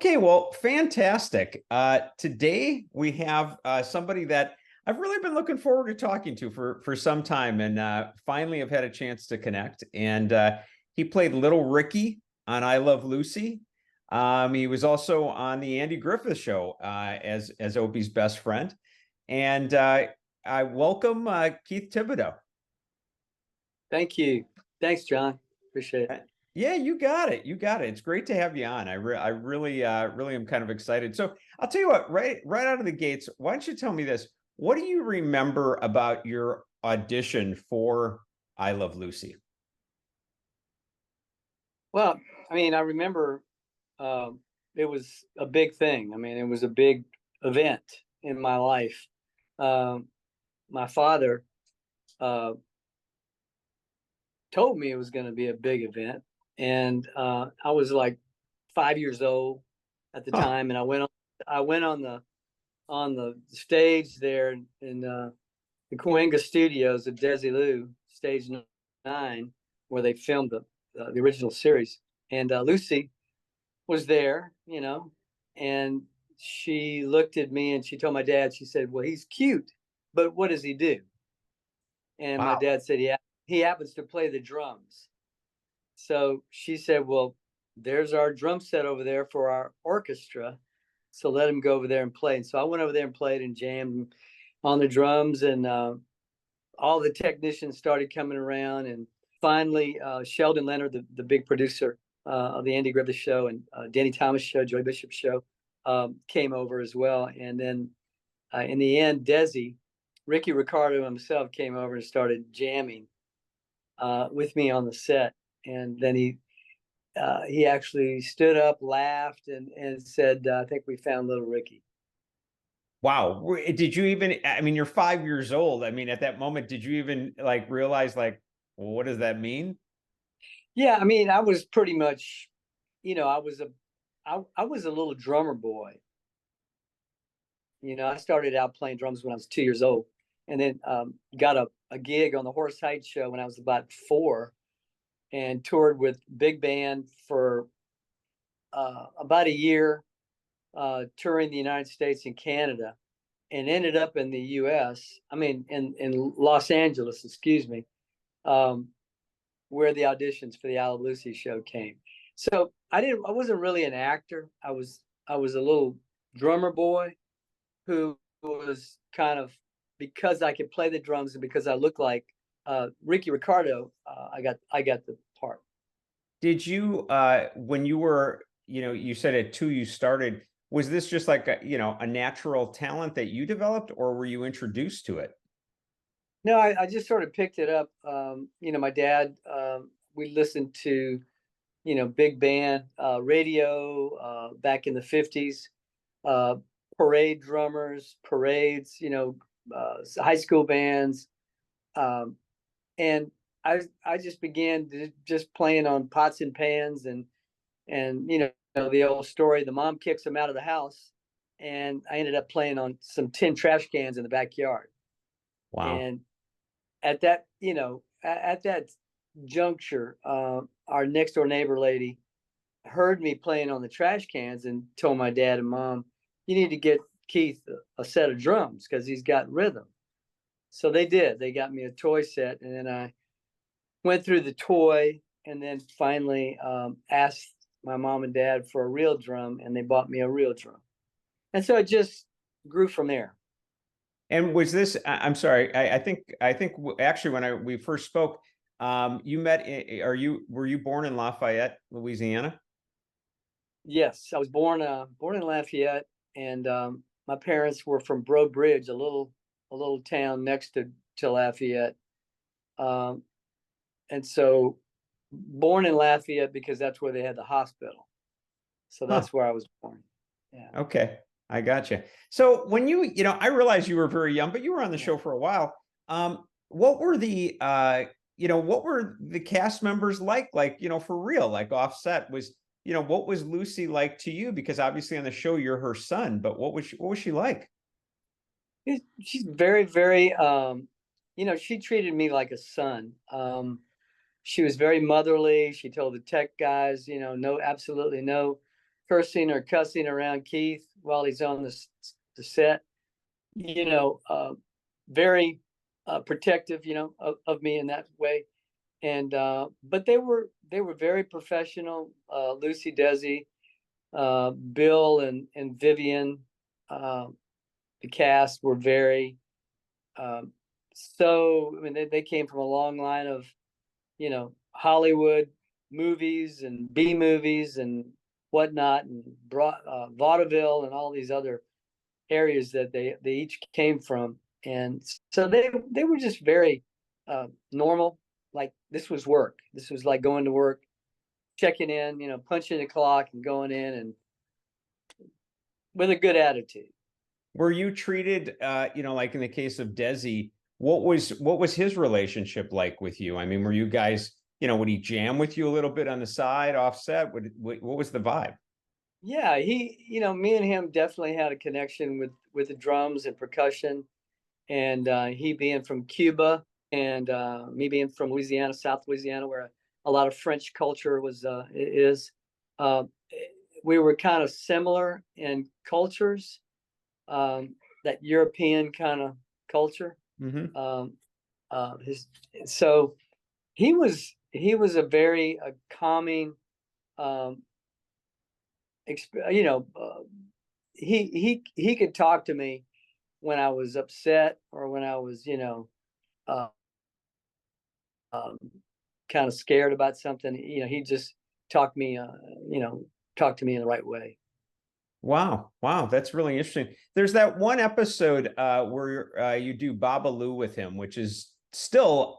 Okay, well, fantastic. Today we have somebody that I've really been looking forward to talking to for some time, and finally have had a chance to connect. And he played Little Ricky on I Love Lucy. He was also on the Andy Griffith Show as Opie's best friend. And I welcome Keith Thibodeaux. Thank you. Thanks, John. Appreciate it. Yeah, you got it. You got it. It's great to have you on. I really am kind of excited. So I'll tell you what, right out of the gates, why don't you tell me this? What do you remember about your audition for I Love Lucy? Well, I mean, I remember it was a big thing. I mean, it was a big event in my life. My father told me it was going to be a big event. And I was like 5 years old at the time, and I went on the stage there in the Cahuenga Studios at Desilu, stage 9, where they filmed the original series. And Lucy was there, and she looked at me and she told my dad, she said, "Well, he's cute, but what does he do?" And Wow. my dad said, he happens to play the drums. So she said, "Well, there's our drum set over there for our orchestra. So let him go over there and play." And so I went over there and played and jammed on the drums, and all the technicians started coming around. And finally, Sheldon Leonard, the big producer of the Andy Griffith Show, and Danny Thomas Show, Joy Bishop Show, came over as well. And then in the end, Ricky Ricardo himself came over and started jamming with me on the set. And then he actually stood up, laughed, and said, "I think we found little Ricky." Wow. Did you even, I mean, you're 5 years old. I mean, at that moment, did you even realize well, what does that mean? Yeah, I mean, I was pretty much, I was a little drummer boy. I started out playing drums when I was 2 years old, and then got a gig on the Horace Heights show when I was about 4, and toured with big band for about a year, touring the United States and Canada, and ended up in the U.S. I mean, in Los Angeles, excuse me, where the auditions for the I Love Lucy show came. So I wasn't really an actor. I was a little drummer boy who was kind of, because I could play the drums and because I looked like Ricky Ricardo, I got the part. Did you, when you were, you said at 2 you started, was this just like a natural talent that you developed, or were you introduced to it? No, I just sort of picked it up. My dad, we listened to, big band radio back in the 50s, parade drummers, parades, high school bands. And I just began just playing on pots and pans, and the old story, the mom kicks him out of the house, and I ended up playing on some tin trash cans in the backyard. Wow. And at that juncture, our next door neighbor lady heard me playing on the trash cans and told my dad and mom, "You need to get Keith a set of drums because he's got rhythm." So they did. They got me a toy set, and then I went through the toy, and then finally asked my mom and dad for a real drum, and they bought me a real drum. And so it just grew from there. And was this, I'm sorry, I think actually when we first spoke, you met, were you born in Lafayette, Louisiana? Yes, I was born in Lafayette, and my parents were from Breaux Bridge, a little town next to Lafayette. And so born in Lafayette because that's where they had the hospital. So that's where I was born. Yeah. Okay. I gotcha. So when I realized you were very young, but you were on the show for a while. What were the, what were the cast members like, for real, like offset what was Lucy like to you? Because obviously on the show, you're her son, but what was she like? She's very, very, she treated me like a son. She was very motherly. She told the tech guys, no, absolutely no cursing or cussing around Keith while he's on the set. Very protective, of me in that way. And but they were very professional. Lucy, Desi, Bill and Vivian, the cast were very. So I mean, they came from a long line of, Hollywood movies and B movies and whatnot, and vaudeville and all these other areas that they each came from. And so they were just very normal. Like, this was work. This was like going to work, checking in, punching the clock and going in, and with a good attitude. Were you treated, like in the case of Desi, what was his relationship like with you? I mean, were you guys, would he jam with you a little bit on the side, offset? What was the vibe? Yeah, me and him definitely had a connection with the drums and percussion, and he being from Cuba and me being from Louisiana, South Louisiana, where a lot of French culture is. We were kind of similar in cultures, that European kind of culture. Mm-hmm. So he was a very calming. He could talk to me when I was upset or when I was, kind of scared about something. He just talk to me in the right way. Wow, that's really interesting. There's that one episode where you do Babaloo with him, which is still,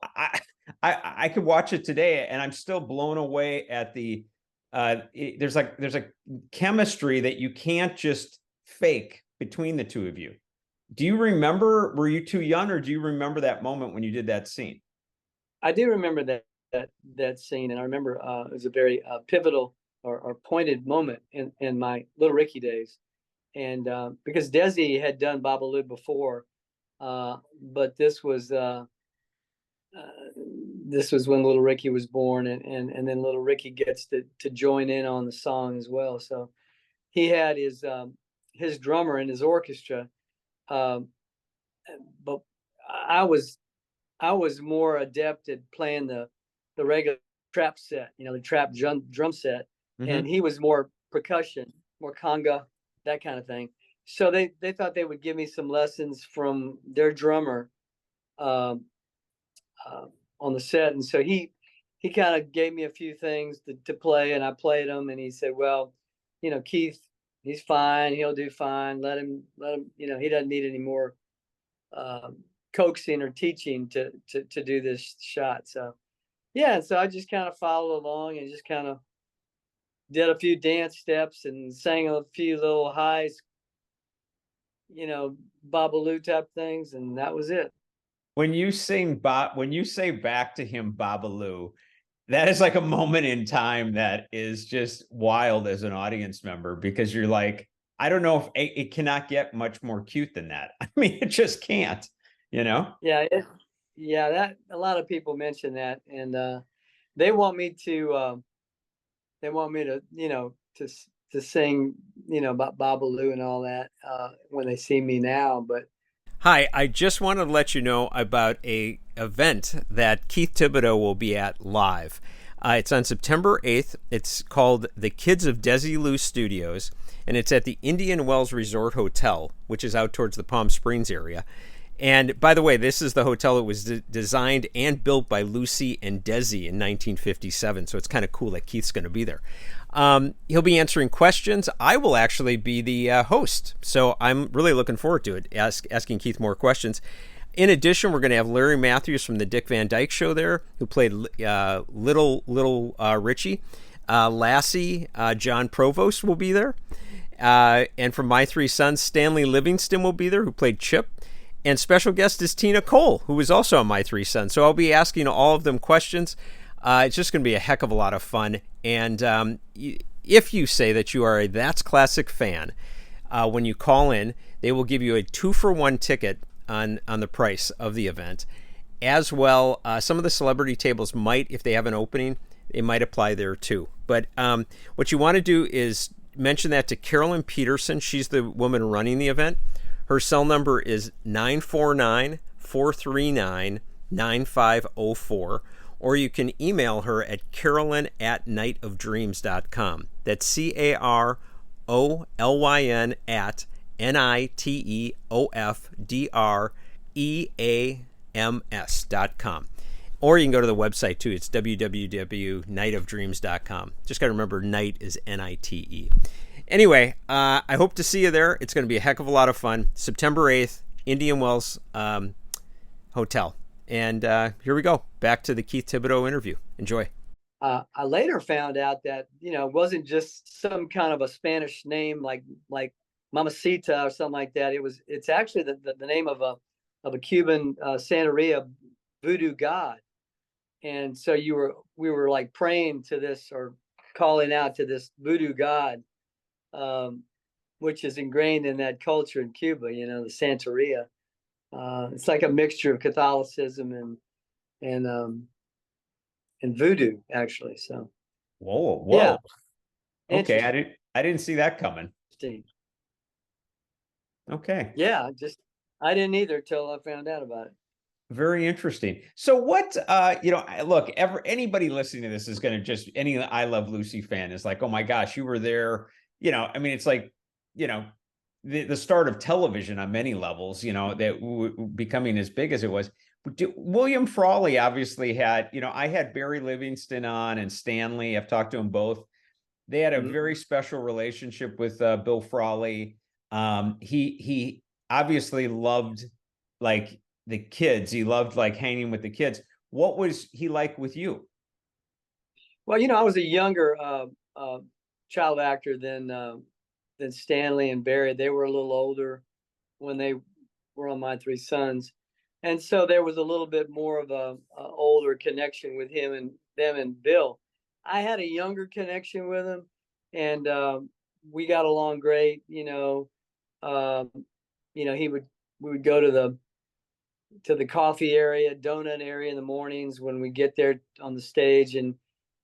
I could watch it today and I'm still blown away at the there's a chemistry that you can't just fake between the two of you. Do you remember, were you too young, or do you remember that moment when you did that scene? I do remember that scene, and I remember it was a very pivotal or pointed moment in my Little Ricky days. And because Desi had done Babaloo before, but this was when Little Ricky was born, and then Little Ricky gets to join in on the song as well. So he had his drummer and his orchestra, but I was more adept at playing the regular trap set, the trap drum set, mm-hmm. And he was more percussion, more conga, that kind of thing. So they thought they would give me some lessons from their drummer on the set, and so he kind of gave me a few things to play, and I played them, and he said, "Well, Keith, he's fine. He'll do fine. Let him. He doesn't need any more coaxing or teaching to do this shot." So yeah, so I just kind of followed along and just kind of did a few dance steps and sang a few little highs, Babaloo type things, and that was it. When you say back to him Babaloo, that is like a moment in time that is just wild as an audience member, because you're like, I don't know if it cannot get much more cute than that. I mean, it just can't, Yeah. That a lot of people mention that, and they want me to to sing, about Babaloo and all that when they see me now, but. Hi, I just wanted to let you know about a event that Keith Thibodeaux will be at live. It's on September 8th. It's called the Kids of Desilu Studios, and it's at the Indian Wells Resort Hotel, which is out towards the Palm Springs area. And by the way, this is the hotel that was designed and built by Lucy and Desi in 1957, so it's kind of cool that Keith's going to be there. He'll be answering questions. I will actually be the host, so I'm really looking forward to it, asking Keith more questions. In addition, we're going to have Larry Matthews from the Dick Van Dyke Show there, who played Little Richie. Lassie, Jon Provost will be there. And from My Three Sons, Stanley Livingston will be there, who played Chip. And special guest is Tina Cole, who is also on My Three Sons. So I'll be asking all of them questions. It's just going to be a heck of a lot of fun. And if you say that you are a That's Classic fan, when you call in, they will give you a 2-for-1 ticket on the price of the event. As well, some of the celebrity tables might, if they have an opening, it might apply there too. But what you want to do is mention that to Carolyn Peterson. She's the woman running the event. Her cell number is 949-439-9504, or you can email her at carolyn@nightofdreams.com. That's CAROLYN at NITEOFDREAMS.com. Or you can go to the website too. It's www.nightofdreams.com. Just got to remember, night is NITE. Anyway, I hope to see you there. It's going to be a heck of a lot of fun. September 8th, Indian Wells Hotel. And here we go. Back to the Keith Thibodeaux interview. Enjoy. I later found out that, it wasn't just some kind of a Spanish name like Mamacita or something like that. It's actually the name of a Cuban Santeria voodoo god. And so we were like praying to this, or calling out to this voodoo god, which is ingrained in that culture in Cuba, the Santeria. It's like a mixture of Catholicism and voodoo, actually. So whoa. Yeah. Okay, I didn't see that coming. Okay. Yeah, I didn't either till I found out about it. Very interesting. So what, look, anybody listening to this is going to any I Love Lucy fan is like, oh my gosh, you were there. It's like, the start of television on many levels, that becoming as big as it was. William Frawley obviously had, I had Barry Livingston on and Stanley. I've talked to them both. They had a very special relationship with Bill Frawley. He obviously loved like the kids. He loved like hanging with the kids. What was he like with you? Well, I was a younger child actor than Stanley and Barry. They were a little older when they were on My Three Sons, and so there was a little bit more of a older connection with him and them and Bill. I had a younger connection with him, and we got along great. We would go to the coffee area, donut area in the mornings when we get there on the stage, and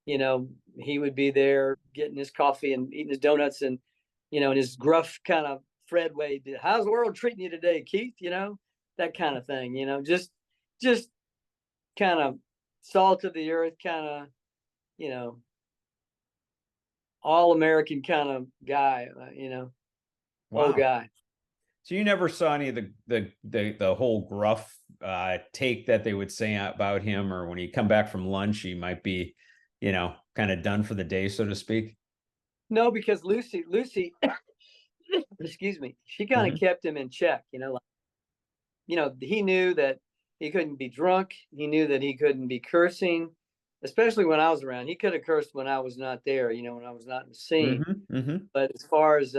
he would be there getting his coffee and eating his donuts, and in his gruff kind of Fred way, how's the world treating you today, Keith? That kind of thing. Just kind of salt of the earth, kind of all American kind of guy. Wow. Old guy. So you never saw any of the whole gruff take that they would say about him, or when you come back from lunch, he might be, kind of done for the day, so to speak? No, because Lucy, excuse me, she kind of kept him in check. He knew that he couldn't be drunk. He knew that he couldn't be cursing, especially when I was around. He could have cursed when I was not there, when I was not in the scene. But as far as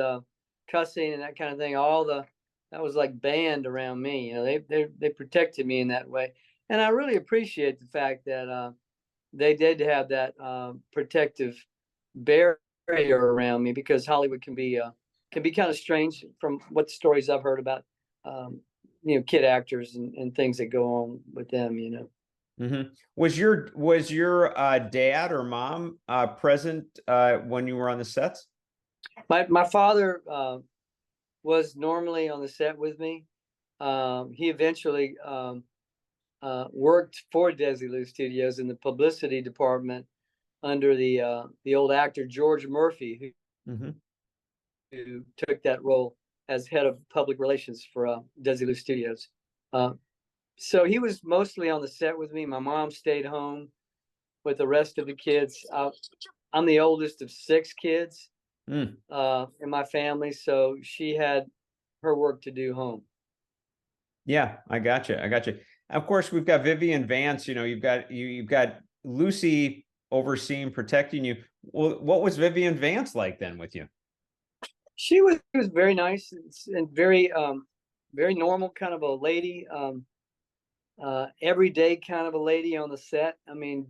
cussing and that kind of thing, that was like banned around me. They protected me in that way, and I really appreciate the fact that they did have that protective barrier around me, because Hollywood can be kind of strange from what stories I've heard about kid actors and things that go on with them. Was your dad or mom present when you were on the sets? My father was normally on the set with me. He eventually worked for Desilu Studios in the publicity department under the old actor George Murphy, who took that role as head of public relations for Desilu Studios. So he was mostly on the set with me. My mom stayed home with the rest of the kids. I'm the oldest of 6 kids in my family, so she had her work to do home. Yeah, I got you. Of course, we've got Vivian Vance. You've got Lucy overseeing, protecting you. Well, what was Vivian Vance like then with you? She was very nice and very very normal kind of a lady, everyday kind of a lady on the set.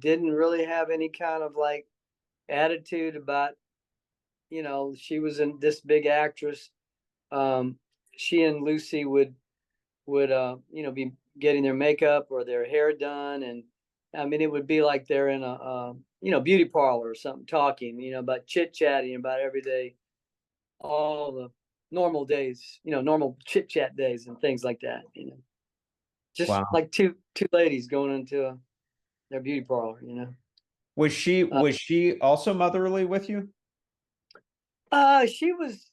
Didn't really have any kind of like attitude about, she was this big actress. She and Lucy would be getting their makeup or their hair done, and it would be like they're in a beauty parlor or something, talking about chit-chatting about everyday all the normal days, normal chit chat days and things like that. Just Wow. like two ladies going into their beauty parlor. Was she also motherly with you? She was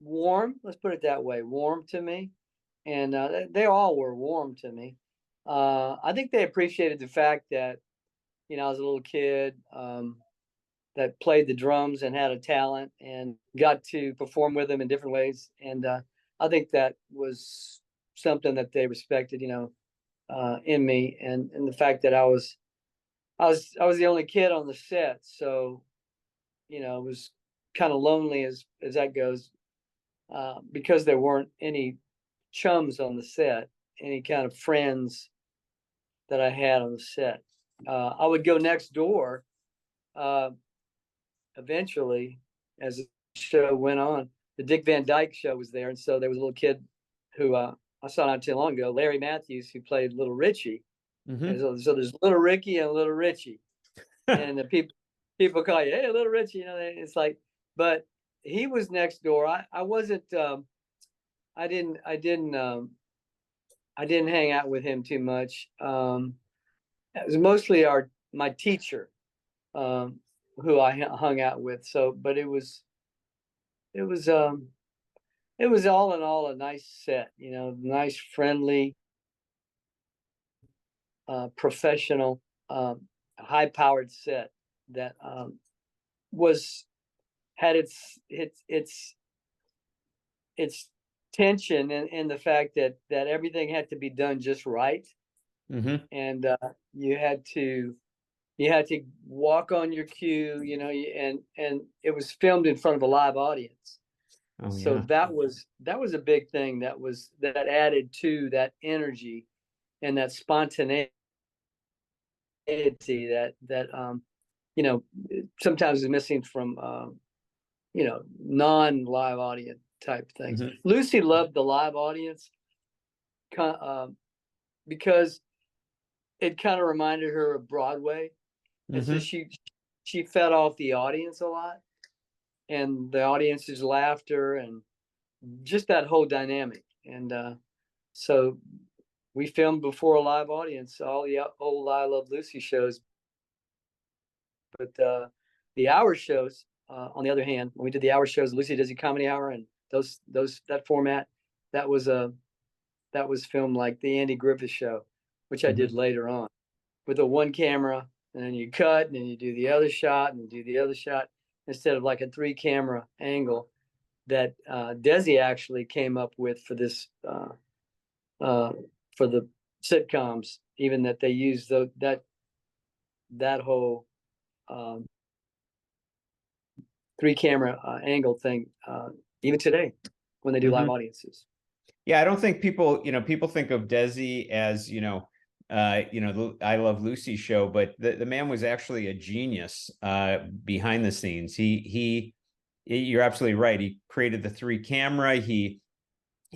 warm. Let's put it that way, warm to me, and they all were warm to me. I think they appreciated the fact that I was a little kid that played the drums and had a talent and got to perform with them in different ways. And I think that was something that they respected, in me, and the fact that I was the only kid on the set, so it was kind of lonely as that goes, because there weren't any chums on the set, any kind of friends that I had on the set. I would go next door. Eventually, as the show went on, the Dick Van Dyke Show was there, and so there was a little kid who I saw not too long ago, Larry Matthews, who played Little Richie. Mm-hmm. And so there's Little Ricky and Little Richie, and the people call you, hey, Little Richie. It's like, but he was next door. I wasn't. I didn't hang out with him too much. It was mostly my teacher, who I hung out with. So, but it was all in all a nice set, nice, friendly, professional, high-powered set that had its tension in the fact that everything had to be done just right. Mm-hmm. And you had to walk on your cue, and it was filmed in front of a live audience. Oh, so yeah. that was a big thing that added to that energy and that spontaneity that sometimes is missing from non-live audience type things. Mm-hmm. Lucy loved the live audience because it kind of reminded her of Broadway. And so she fed off the audience a lot, and the audience's laughter and just that whole dynamic. And so we filmed before a live audience, all the old I Love Lucy shows. But the hour shows, on the other hand, when we did the hour shows, Lucy Desi Comedy Hour, and that format, that was filmed like the Andy Griffith Show, which I did later on, with a one camera, and then you cut, and then you do the other shot, and you do the other shot, instead of like a 3-camera angle that Desi actually came up with for this for the sitcoms, even that they use that whole 3-camera angle thing even today when they do live audiences. Yeah, I don't think people think of Desi as, the I Love Lucy show, but the man was actually a genius behind the scenes. You're absolutely right. He created the 3-camera. He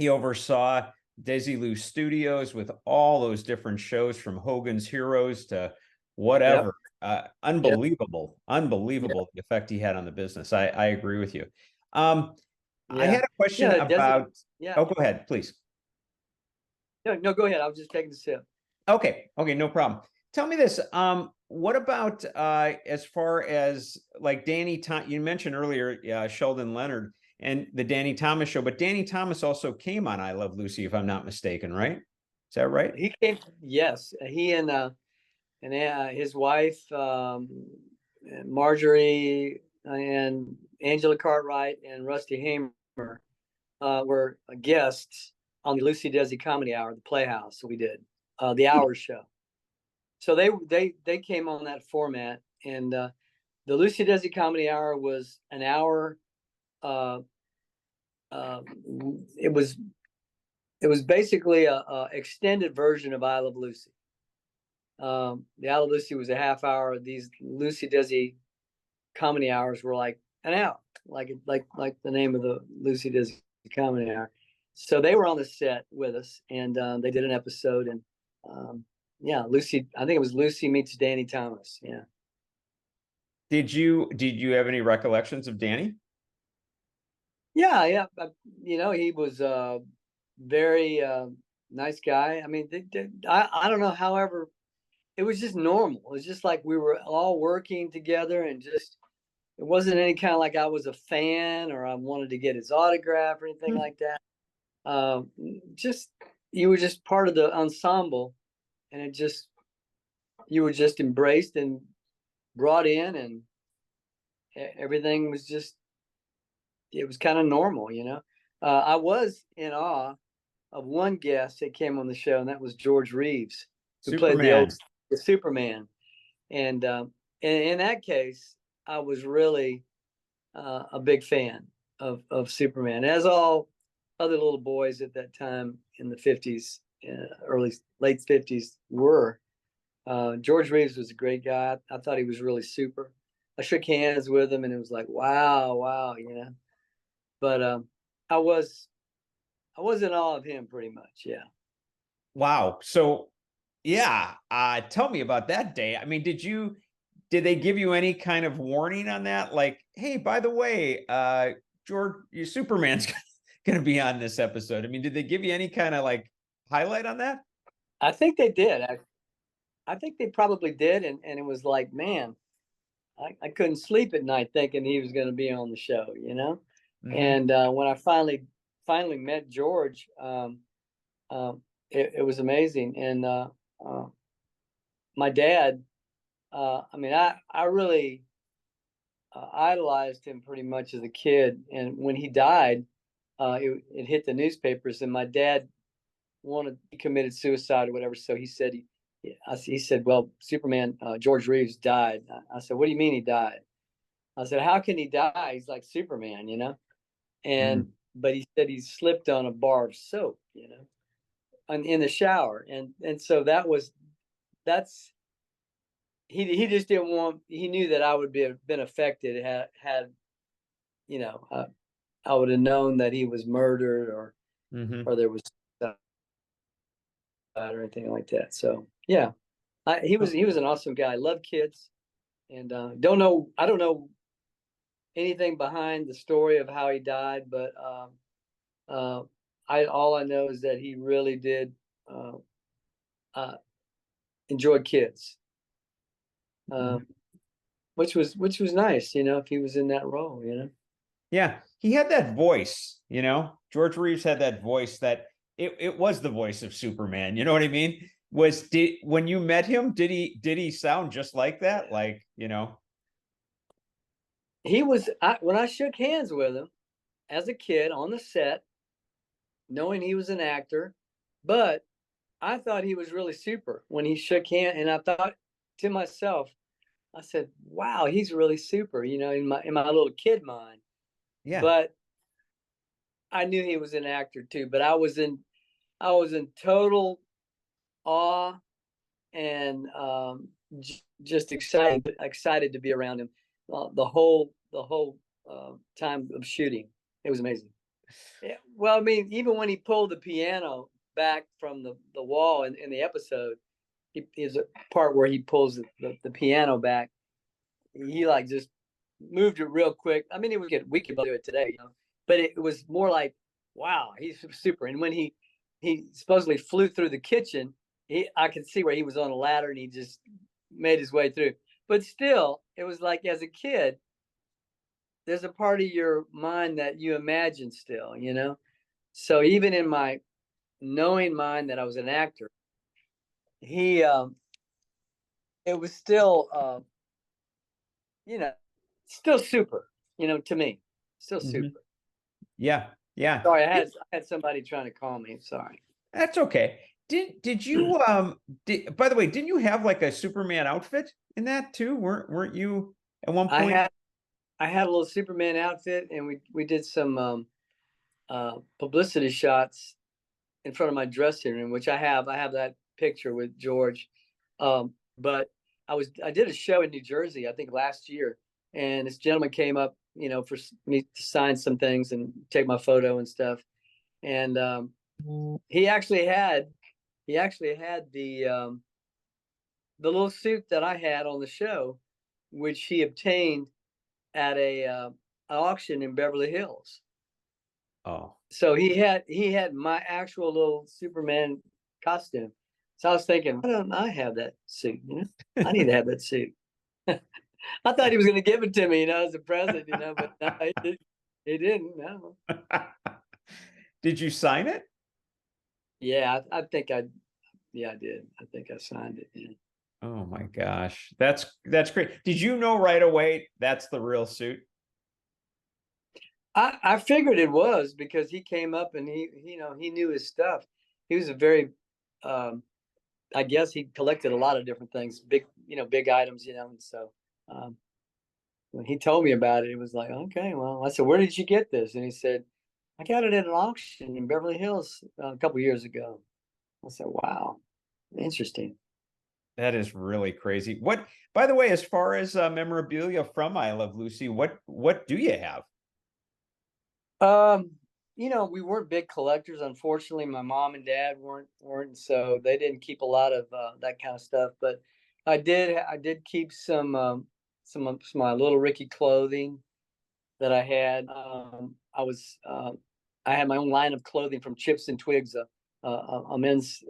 oversaw Desilu Studios with all those different shows, from Hogan's Heroes to whatever. Yep. Unbelievable the effect he had on the business. I agree with you. I had a question about. Oh, go ahead, please. No, go ahead. I was just taking a sip. Okay, no problem. Tell me this. What about as far as like Danny you mentioned earlier, Sheldon Leonard and the Danny Thomas show, but Danny Thomas also came on I Love Lucy, if I'm not mistaken, right? Is that right? He came, yes. He and his wife, Marjorie, and Angela Cartwright and Rusty Hamer were guests on the Lucy Desi Comedy Hour, the Playhouse. So we did the hour show. So they came on that format, and the Lucy Desi Comedy Hour was an hour. It was basically a extended version of I Love Lucy. The I Love Lucy was a half hour. These Lucy Desi Comedy Hours were like an hour, like the name of the Lucy Desi Comedy Hour. So they were on the set with us, and they did an episode, and Lucy. I think it was Lucy meets Danny Thomas. Yeah. Did you have any recollections of Danny? Yeah, yeah. You know, he was very nice guy. I mean, I don't know. However, it was just normal. It was just like we were all working together, and just it wasn't any kind of like I was a fan or I wanted to get his autograph or anything like that. Just you were just part of the ensemble, and it just you were just embraced and brought in, and everything was just it was kind of normal, you know. I was in awe of one guest that came on the show, and that was George Reeves, who played Superman. the Superman. And in that case, I was really a big fan of Superman, as all other little boys at that time in the 50s, late 50s were. George Reeves was a great guy. I thought he was really super. I shook hands with him, and it was like, wow, you know. But I was in awe of him pretty much. Yeah. Wow. So yeah, tell me about that day. I mean, did they give you any kind of warning on that? Like, hey, by the way, George, your Superman's going to be on this episode. I mean, did they give you any kind of like highlight on that? I think they did. I think they probably did. And it was like, man, I couldn't sleep at night thinking he was going to be on the show, you know? Mhm. And when I finally met George, it was amazing. And my dad, I mean, I really idolized him pretty much as a kid. And when he died, it hit the newspapers, and my dad he committed suicide or whatever. So he said, he said, well, Superman, George Reeves died. I said, what do you mean he died? I said, how can he die? He's like Superman, you know? And, but he said he slipped on a bar of soap, you know, in the shower. And so he just didn't want, he knew that I would been affected had, you know, I would have known that he was murdered or there was or anything like that. So yeah, he was an awesome guy. Loved kids, and I don't know anything behind the story of how he died, but all I know is that he really did enjoy kids, which was nice, you know, if he was in that role, you know. Yeah, he had that voice, you know. George Reeves had that voice that it was the voice of Superman. You know what I mean? When you met him, did he sound just like that? Like, you know, he was when I shook hands with him as a kid on the set, knowing he was an actor, but I thought he was really super when he shook hands, and I thought to myself, I said, "Wow, he's really super," you know, in my little kid mind. yeah. But I knew he was an actor too. But I was in total awe and just excited to be around him the whole time of shooting. It was amazing. Yeah, well, I mean, even when he pulled the piano back from the wall in the episode, there's a part where he pulls the piano back. He like just moved it real quick. I mean, we could do it today, you know, but it was more like, wow, he's super. And when he supposedly flew through the kitchen, I could see where he was on a ladder and he just made his way through. But still, it was like, as a kid, there's a part of your mind that you imagine still, you know? So even in my knowing mind that I was an actor, it was still, you know, still super, you know, to me, still super. Yeah. Yeah. Sorry, I had somebody trying to call me. Sorry. That's okay. Did you by the way, didn't you have like a Superman outfit in that too? Weren't you at one point? I had a little Superman outfit, and we did some publicity shots in front of my dressing room, which I have that picture with George. But I did a show in New Jersey, I think last year, and this gentleman came up, you know, for me to sign some things and take my photo and stuff. And he actually had the little suit that I had on the show, which he obtained at a auction in Beverly Hills. Oh, So he had my actual little Superman costume. So I was thinking, why don't I have that suit? I need to have that suit. I thought he was going to give it to me, as a present, but no, he didn't. No. did you sign it? Yeah, I think I did. I think I signed it. Yeah. Oh my gosh, that's great. Did you know right away that's the real suit? I figured it was, because he came up and he knew his stuff. He was a very, I guess he collected a lot of different things, big items, and so when he told me about it, it was like, okay, well, I said, where did you get this? And he said, I got it at an auction in Beverly Hills a couple years ago. I said, wow, interesting. That is really crazy. What, by the way, as far as memorabilia from I Love Lucy, what do you have? We weren't big collectors. Unfortunately, my mom and dad weren't, so they didn't keep a lot of that kind of stuff. But I did keep some of my Little Ricky clothing that I had. I had my own line of clothing from Chips and Twigs, a men's,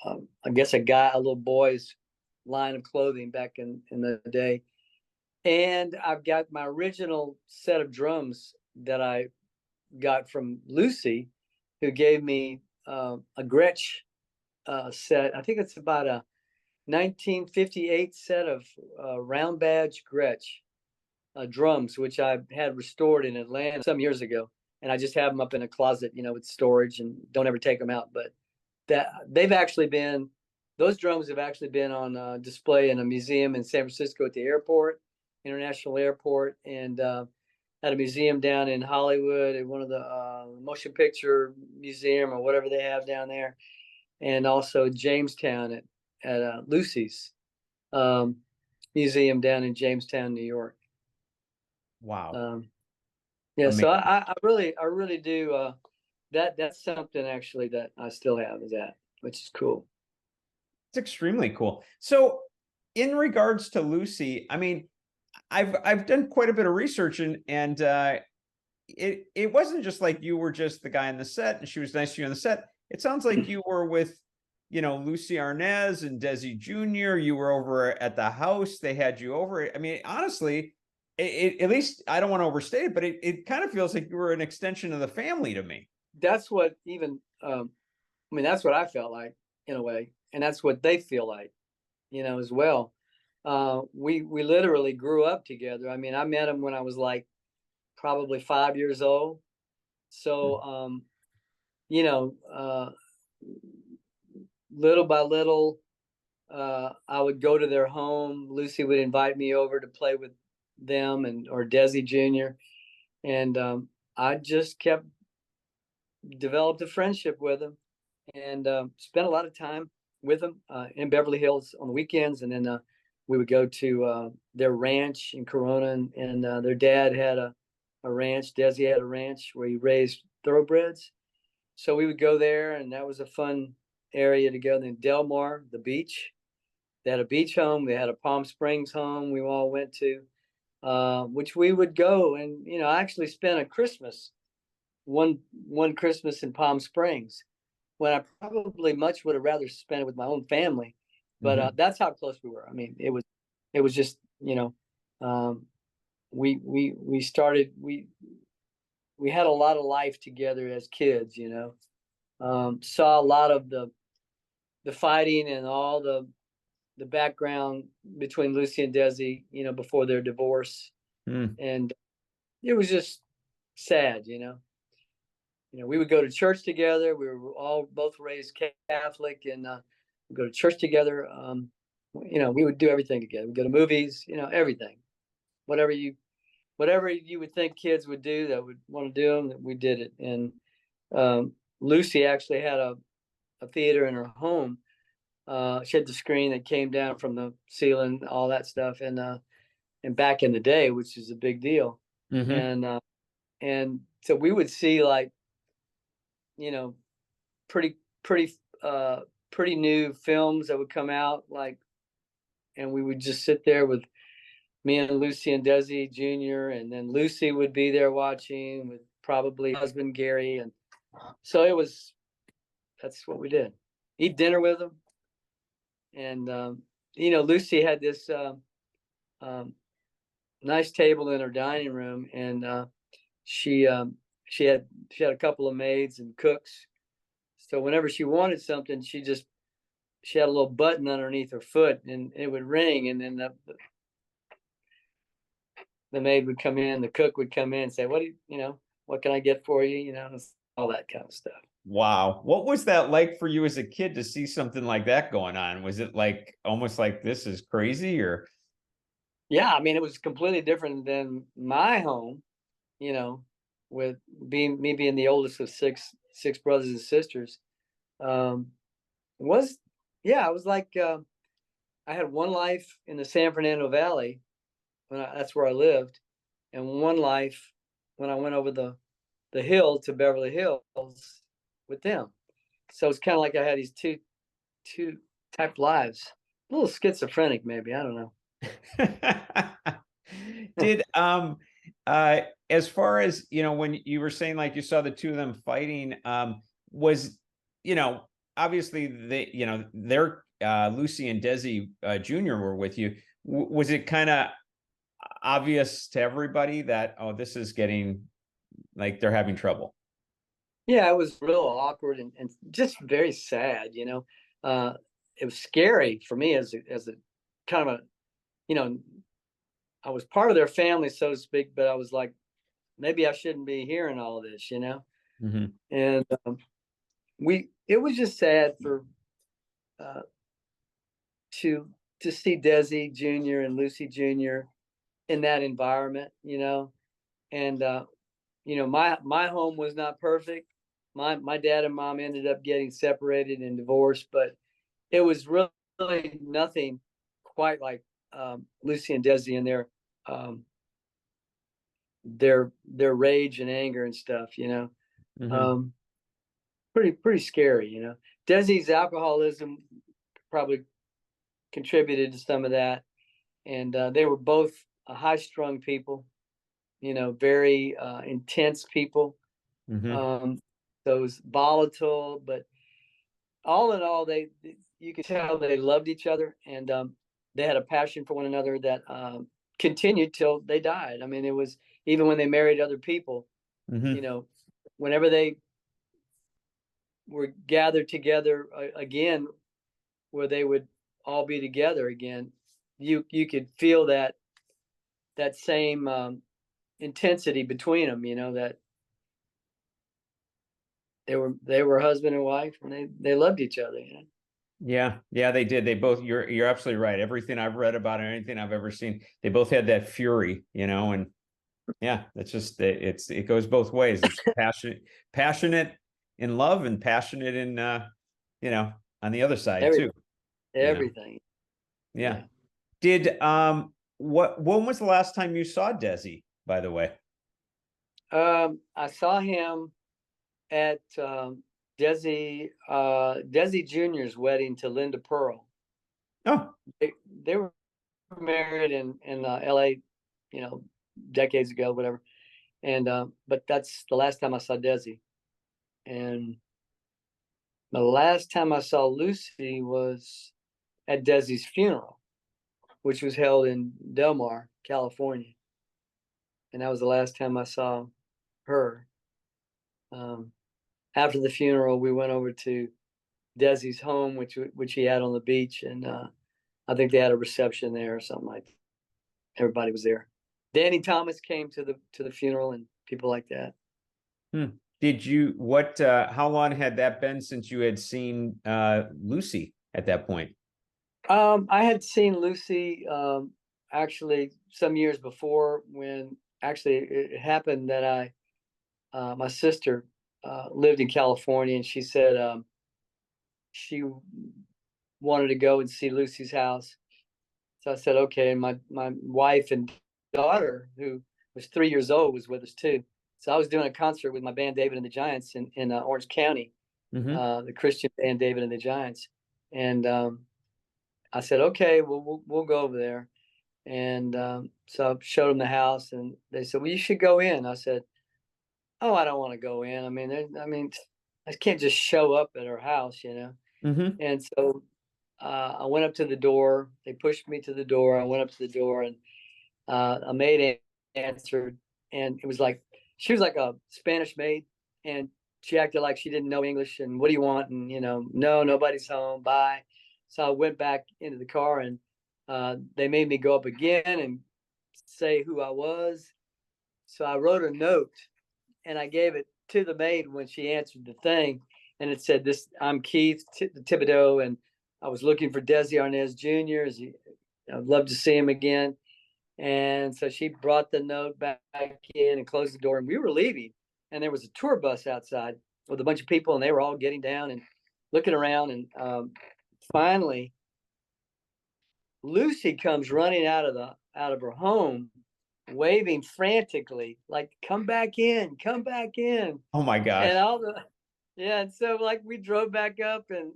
I guess a little boy's line of clothing back in the day. And I've got my original set of drums that I got from Lucy, who gave me a Gretsch set. I think it's about a 1958 set of round badge Gretsch drums, which I had restored in Atlanta some years ago, and I just have them up in a closet, with storage, and don't ever take them out. But those drums have actually been on display in a museum in San Francisco at the airport, International Airport, and at a museum down in Hollywood at one of the motion picture museum or whatever they have down there, and also Jamestown at Lucy's museum down in Jamestown, New York. Wow. Yeah, Amazing. so I really do. That's something actually that I still have, is that, which is cool. It's extremely cool. So, in regards to Lucy, I mean, I've done quite a bit of research, and it wasn't just like you were just the guy on the set and she was nice to you on the set. It sounds like you were with, Lucy Arnaz and Desi Jr. You were over at the house. They had you over. I mean, honestly, at least I don't want to overstate it, but it kind of feels like you were an extension of the family to me. That's what that's what I felt like, in a way, and that's what they feel like, as well. We literally grew up together. I mean, I met him when I was like probably 5 years old. So, little by little, I would go to their home. Lucy would invite me over to play with them or Desi Jr. And I just developed a friendship with him, and spent a lot of time with them in Beverly Hills on the weekends. And then we would go to their ranch in Corona, and their dad had a ranch. Desi had a ranch where he raised thoroughbreds. So we would go there, and that was a fun area to go. Then Del Mar, the beach. They had a beach home. They had a Palm Springs home we all went to, which we would go. And, I actually spent a Christmas, one Christmas in Palm Springs, when I probably much would have rather spent it with my own family. But that's how close we were. I mean, it was just, we started, we had a lot of life together as kids, saw a lot of the fighting and all the background between Lucy and Desi, before their divorce. And it was just sad, we would go to church together. We were all both raised Catholic, and we'd go to church together. We would do everything together. We'd go to movies, everything, whatever you would think kids would do that would want to do them, we did it. And Lucy actually had a theater in her home. She had the screen that came down from the ceiling, all that stuff. And back in the day, which is a big deal. And so we would see, like, pretty new films that would come out, like, and we would just sit there with me and Lucy and Desi Jr. And then Lucy would be there watching with probably husband Gary. And so that's what we did. Eat dinner with them. And, Lucy had this nice table in her dining room, and she had a couple of maids and cooks. So whenever she wanted something, she had a little button underneath her foot, and it would ring, and then the maid would come in, the cook would come in and say, what can I get for you? All that kind of stuff. Wow. What was that like for you as a kid to see something like that going on? Was it like almost like this is crazy, or? Yeah, I mean, it was completely different than my home, with being the oldest of six brothers and sisters. I was like, I had one life in the San Fernando Valley that's where I lived, and one life when I went over the hill to Beverly Hills with them. So it's kind of like I had these two type lives. A little schizophrenic, maybe. I don't know. Did as far as when you were saying like you saw the two of them fighting, was obviously they're Lucy and Desi Jr. were with you. Was it kind of obvious to everybody that this is getting like they're having trouble? Yeah, it was real awkward and just very sad. It was scary for me as a kind of a I was part of their family, so to speak, but I was like, maybe I shouldn't be hearing all of this, Mm-hmm. And it was just sad for to see Desi Jr. and Lucy Jr. in that environment, and my home was not perfect. My dad and mom ended up getting separated and divorced, but it was really nothing quite like Lucy and Desi and their rage and anger and stuff, Mm-hmm. pretty scary, Desi's alcoholism probably contributed to some of that, and they were both high-strung people, very intense people. Mm-hmm. So it was volatile, but all in all, you could tell they loved each other, and they had a passion for one another that continued till they died. I mean, it was even when they married other people, Mm-hmm. Whenever they were gathered together again, where they would all be together again, you could feel that same intensity between them, that they were husband and wife, and they loved each other, Yeah, they did. They both. You're absolutely right. Everything I've read about it, anything I've ever seen, they both had that fury, and yeah, that's just it goes both ways. It's passionate in love, and passionate in on the other side too. Everything. Yeah. Did when was the last time you saw Desi, by the way? I saw him at Desi Jr.'s wedding to Linda Purl. Oh, they were married in LA, decades ago, whatever. And but that's the last time I saw Desi. And the last time I saw Lucy was at Desi's funeral, which was held in Del Mar, California. And that was the last time I saw her. After the funeral, we went over to Desi's home, which he had on the beach, and I think they had a reception there or something like that. Everybody was there. Danny Thomas came to the funeral and people like that. Did you how long had that been since you had seen Lucy at that point? I had seen Lucy actually some years before, when actually it happened that my sister lived in California, and she said she wanted to go and see Lucy's house. So I said, okay. And my wife and daughter, who was 3 years old, was with us too. So I was doing a concert with my band David and the Giants in Orange County, the Christian band David and the Giants. And I said, okay, we'll go over there. And so I showed them the house, and they said, "Well, you should go in." I said, "Oh, I don't want to go in. I can't just show up at her house, you know." Mm-hmm. And so I went up to the door. They pushed me to the door. I went up to the door, and a maid answered, and it was like, she was like a Spanish maid, and she acted like she didn't know English. And what do you want? And, you know, no, nobody's home. Bye. So I went back into the car, and they made me go up again and say who I was. So I wrote a note, and I gave it to the maid when she answered the thing. And it said, I'm Keith Thibodeaux, and I was looking for Desi Arnaz Jr. I'd love to see him again. And so she brought the note back in and closed the door, and we were leaving. And there was a tour bus outside with a bunch of people, and they were all getting down and looking around. And finally, Lucy comes running out of her home, waving frantically, like, "Come back in, come back in." Oh my gosh. And and so like we drove back up, and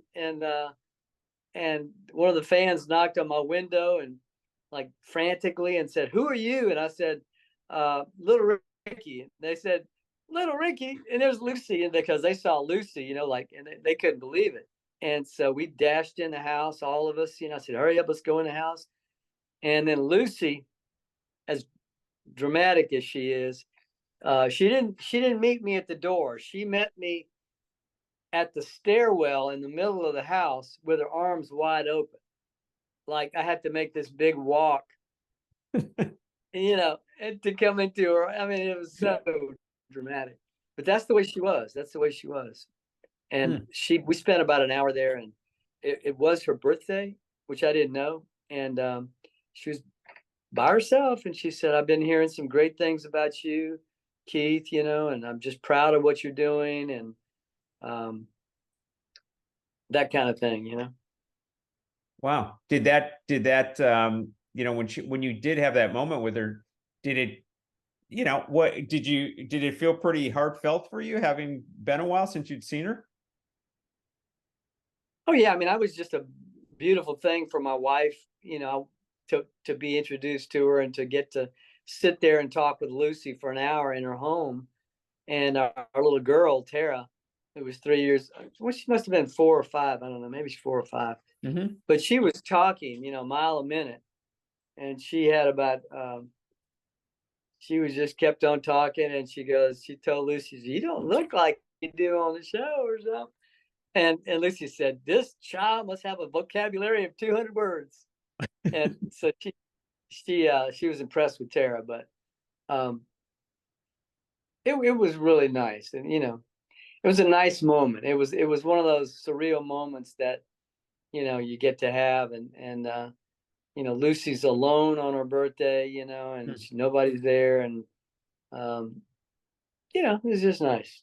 one of the fans knocked on my window and like frantically and said, "Who are you?" And I said, "Little Ricky." And they said, "Little Ricky." And there's Lucy, and because they saw Lucy, you know, like, and they couldn't believe it. And so we dashed in the house, all of us, you know. I said, "Hurry up, let's go in the house." And then Lucy, as dramatic as she is, she didn't meet me at the door. She met me at the stairwell in the middle of the house with her arms wide open. Like I had to make this big walk, you know, and to come into her. I mean, it was so dramatic, but that's the way she was. That's the way she was. And we spent about an hour there, and it was her birthday, which I didn't know. And she was by herself, and she said, "I've been hearing some great things about you, Keith, you know, and I'm just proud of what you're doing," and that kind of thing, you know. Wow. Did that you know, when you did have that moment with her, did it, you know, did it feel pretty heartfelt for you, having been a while since you'd seen her? Oh yeah, I mean, I was just a beautiful thing for my wife, you know, to be introduced to her and to get to sit there and talk with Lucy for an hour in her home. And our little girl, Tara, who was 3 years, well, she must have been 4 or 5. I don't know, maybe she's 4 or 5. Mm-hmm. But she was talking, you know, a mile a minute. And she had about, she was just kept on talking. And she told Lucy, "You don't look like you do on the show," or something. And Lucy said, "This child must have a vocabulary of 200 words." And so she was impressed with Tara, but it was really nice. And, you know, it was a nice moment. It was one of those surreal moments that, you know, you get to have. And you know, Lucy's alone on her birthday, you know, and nobody's there. And, you know, it was just nice.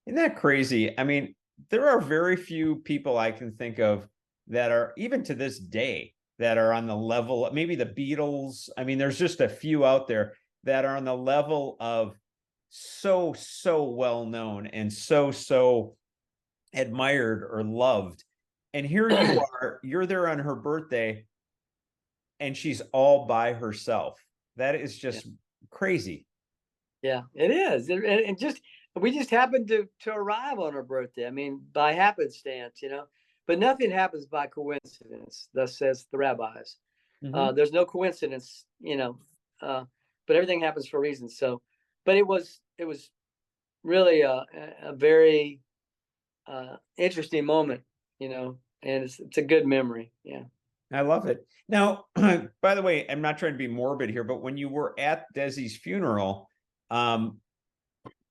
Isn't that crazy? I mean, there are very few people I can think of that are, even to this day, that are on the level, maybe the Beatles. I mean, there's just a few out there that are on the level of so well known and so admired or loved. And here you are, you're there on her birthday, and she's all by herself. That is just crazy. Yeah, it is. And just, we just happened to arrive on her birthday. I mean, by happenstance, you know, but nothing happens by coincidence, thus says the rabbis. There's no coincidence, you know, but everything happens for a reason. So, but it was really a very interesting moment, you know, and it's a good memory. Yeah. I love it. Now, by the way, I'm not trying to be morbid here, but when you were at Desi's funeral,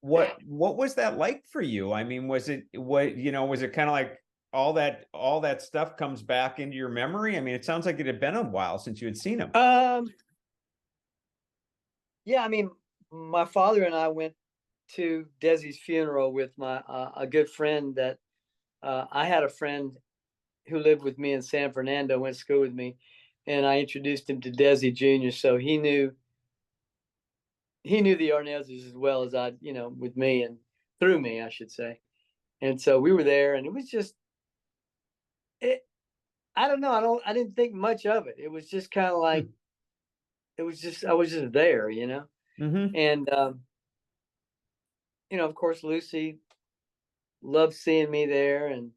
what was that like for you? I mean, was it kind of like all that stuff comes back into your memory? I mean, it sounds like it had been a while since you had seen him. Yeah, I mean, my father and I went to Desi's funeral with a good friend that I had a friend who lived with me in San Fernando, went to school with me, and I introduced him to Desi Jr. So he knew the Arnazes as well as I, you know, with me and through me, I should say. And so we were there, and it was just, I don't know, I didn't think much of it. It was just kind of like, it was just, I was just there, you know? Mm-hmm. And, you know, of course, Lucy loved seeing me there. And,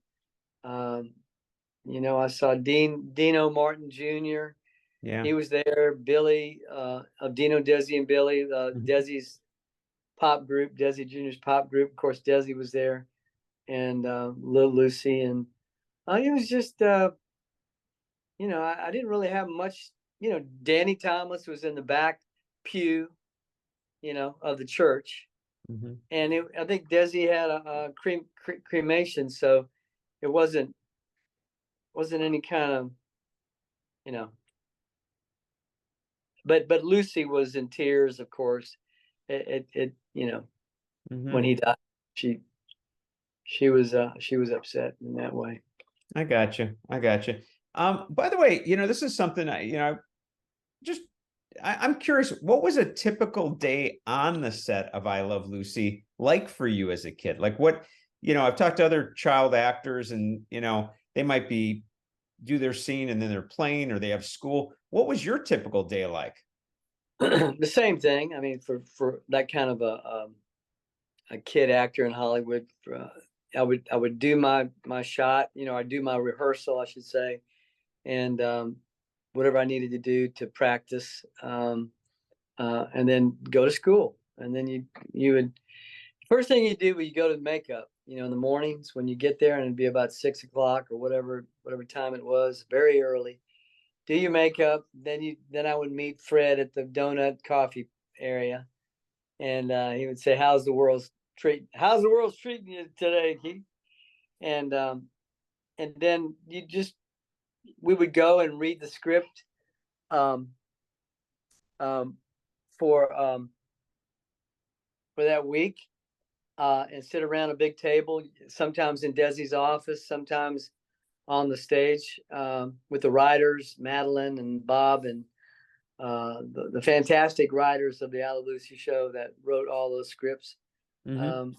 you know, I saw Dino Martin Jr. Yeah. He was there. Billy, of Dino, Desi, and Billy, Mhm. Desi's pop group, Desi Jr.'s pop group. Of course, Desi was there, and little Lucy. And it was just, you know, I didn't really have much. You know, Danny Thomas was in the back pew, you know, of the church. Mhm. And I think Desi had a cremation, so it wasn't any kind of, you know. But Lucy was in tears, of course. It you know, when Mhm. he died, she was upset in that way. I got you. I got you. By the way, you know, this is something just I'm curious, what was a typical day on the set of I Love Lucy like for you as a kid? Like what, you know, I've talked to other child actors and, you know, they might do their scene and then they're playing or they have school. What was your typical day like? The same thing. I mean, for that kind of a kid actor in Hollywood, I would do my shot. You know, I do my rehearsal, I should say, and whatever I needed to do to practice, and then go to school. And then you would, first thing you do when you go to makeup, you know, in the mornings when you get there, and it'd be about 6 o'clock or whatever time it was, very early. Do your makeup, then I would meet Fred at the donut coffee area, and he would say, how's the world treating you today, Keith?" And then we would go and read the script, um, um, for that week, and sit around a big table, sometimes in Desi's office, sometimes on the stage, with the writers, Madeline and Bob, and the fantastic writers of the I Love Lucy show that wrote all those scripts, Mhm.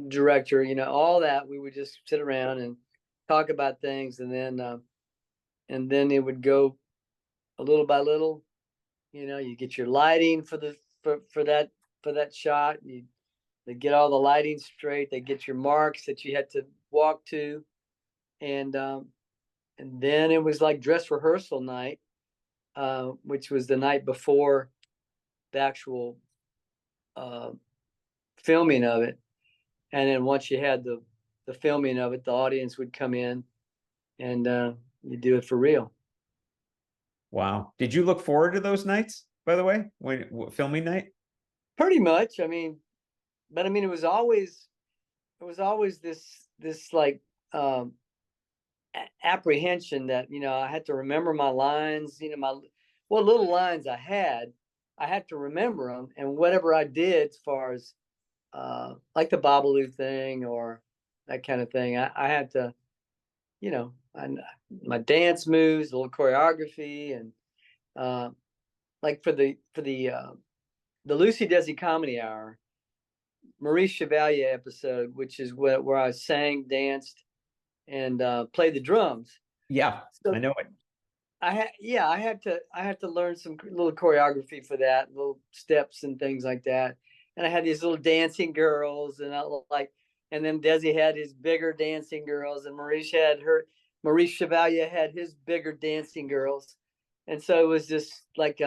director, you know, all that. We would just sit around and talk about things, and then it would go a little by little. You know, you get your lighting for that shot. They get all the lighting straight. They get your marks that you had to walk to, and then it was like dress rehearsal night, which was the night before the actual uh, filming of it. And then once you had the filming of it, the audience would come in, and you do it for real. Wow. Did you look forward to those nights, by the way, when filming night? Pretty much. I mean, but I mean, it was always this like, um, apprehension that, you know, I had to remember my lines. You know, what little lines I had to remember them, and whatever I did as far as like the Babaloo thing or that kind of thing, I had to, you know, my dance moves, a little choreography, and like for the Lucy Desi Comedy Hour, Maurice Chevalier episode, which is where I sang, danced, and played the drums. Yeah, So I know it. I had to learn some little choreography for that, little steps and things like that. And I had these little dancing girls, and and then Desi had his bigger dancing girls, and Maurice Chevalier had his bigger dancing girls. And so it was just like,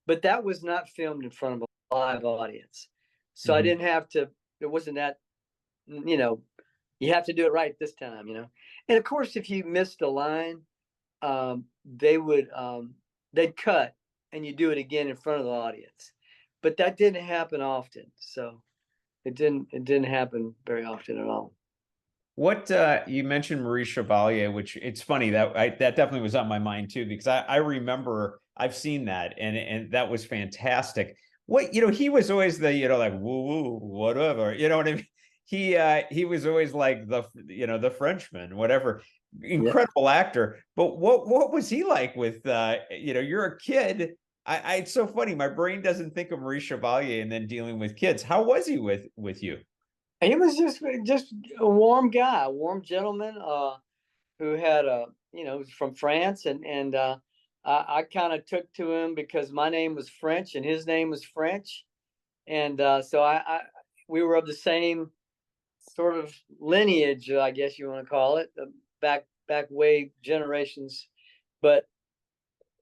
but that was not filmed in front of a live audience. So I Mhm. didn't have to, it wasn't that, you know, you have to do it right this time, you know. And of course, if you missed a line, they'd cut and you do it again in front of the audience. But that didn't happen often. So it didn't happen very often at all. What you mentioned Maurice Chevalier, which it's funny that definitely was on my mind too, because I remember I've seen that and that was fantastic. What, you know, he was always the, you know, like woo woo, whatever, you know what I mean? He was always like the, you know, the Frenchman, whatever. Yeah. Incredible actor. But what was he like with you know, you're a kid. It's so funny. My brain doesn't think of Maurice Chevalier and then dealing with kids. How was he with you? He was just a warm guy, a warm gentleman, who had a, you know, was from France, and I kind of took to him because my name was French and his name was French. And so we were of the same sort of lineage, I guess you want to call it, back way generations. But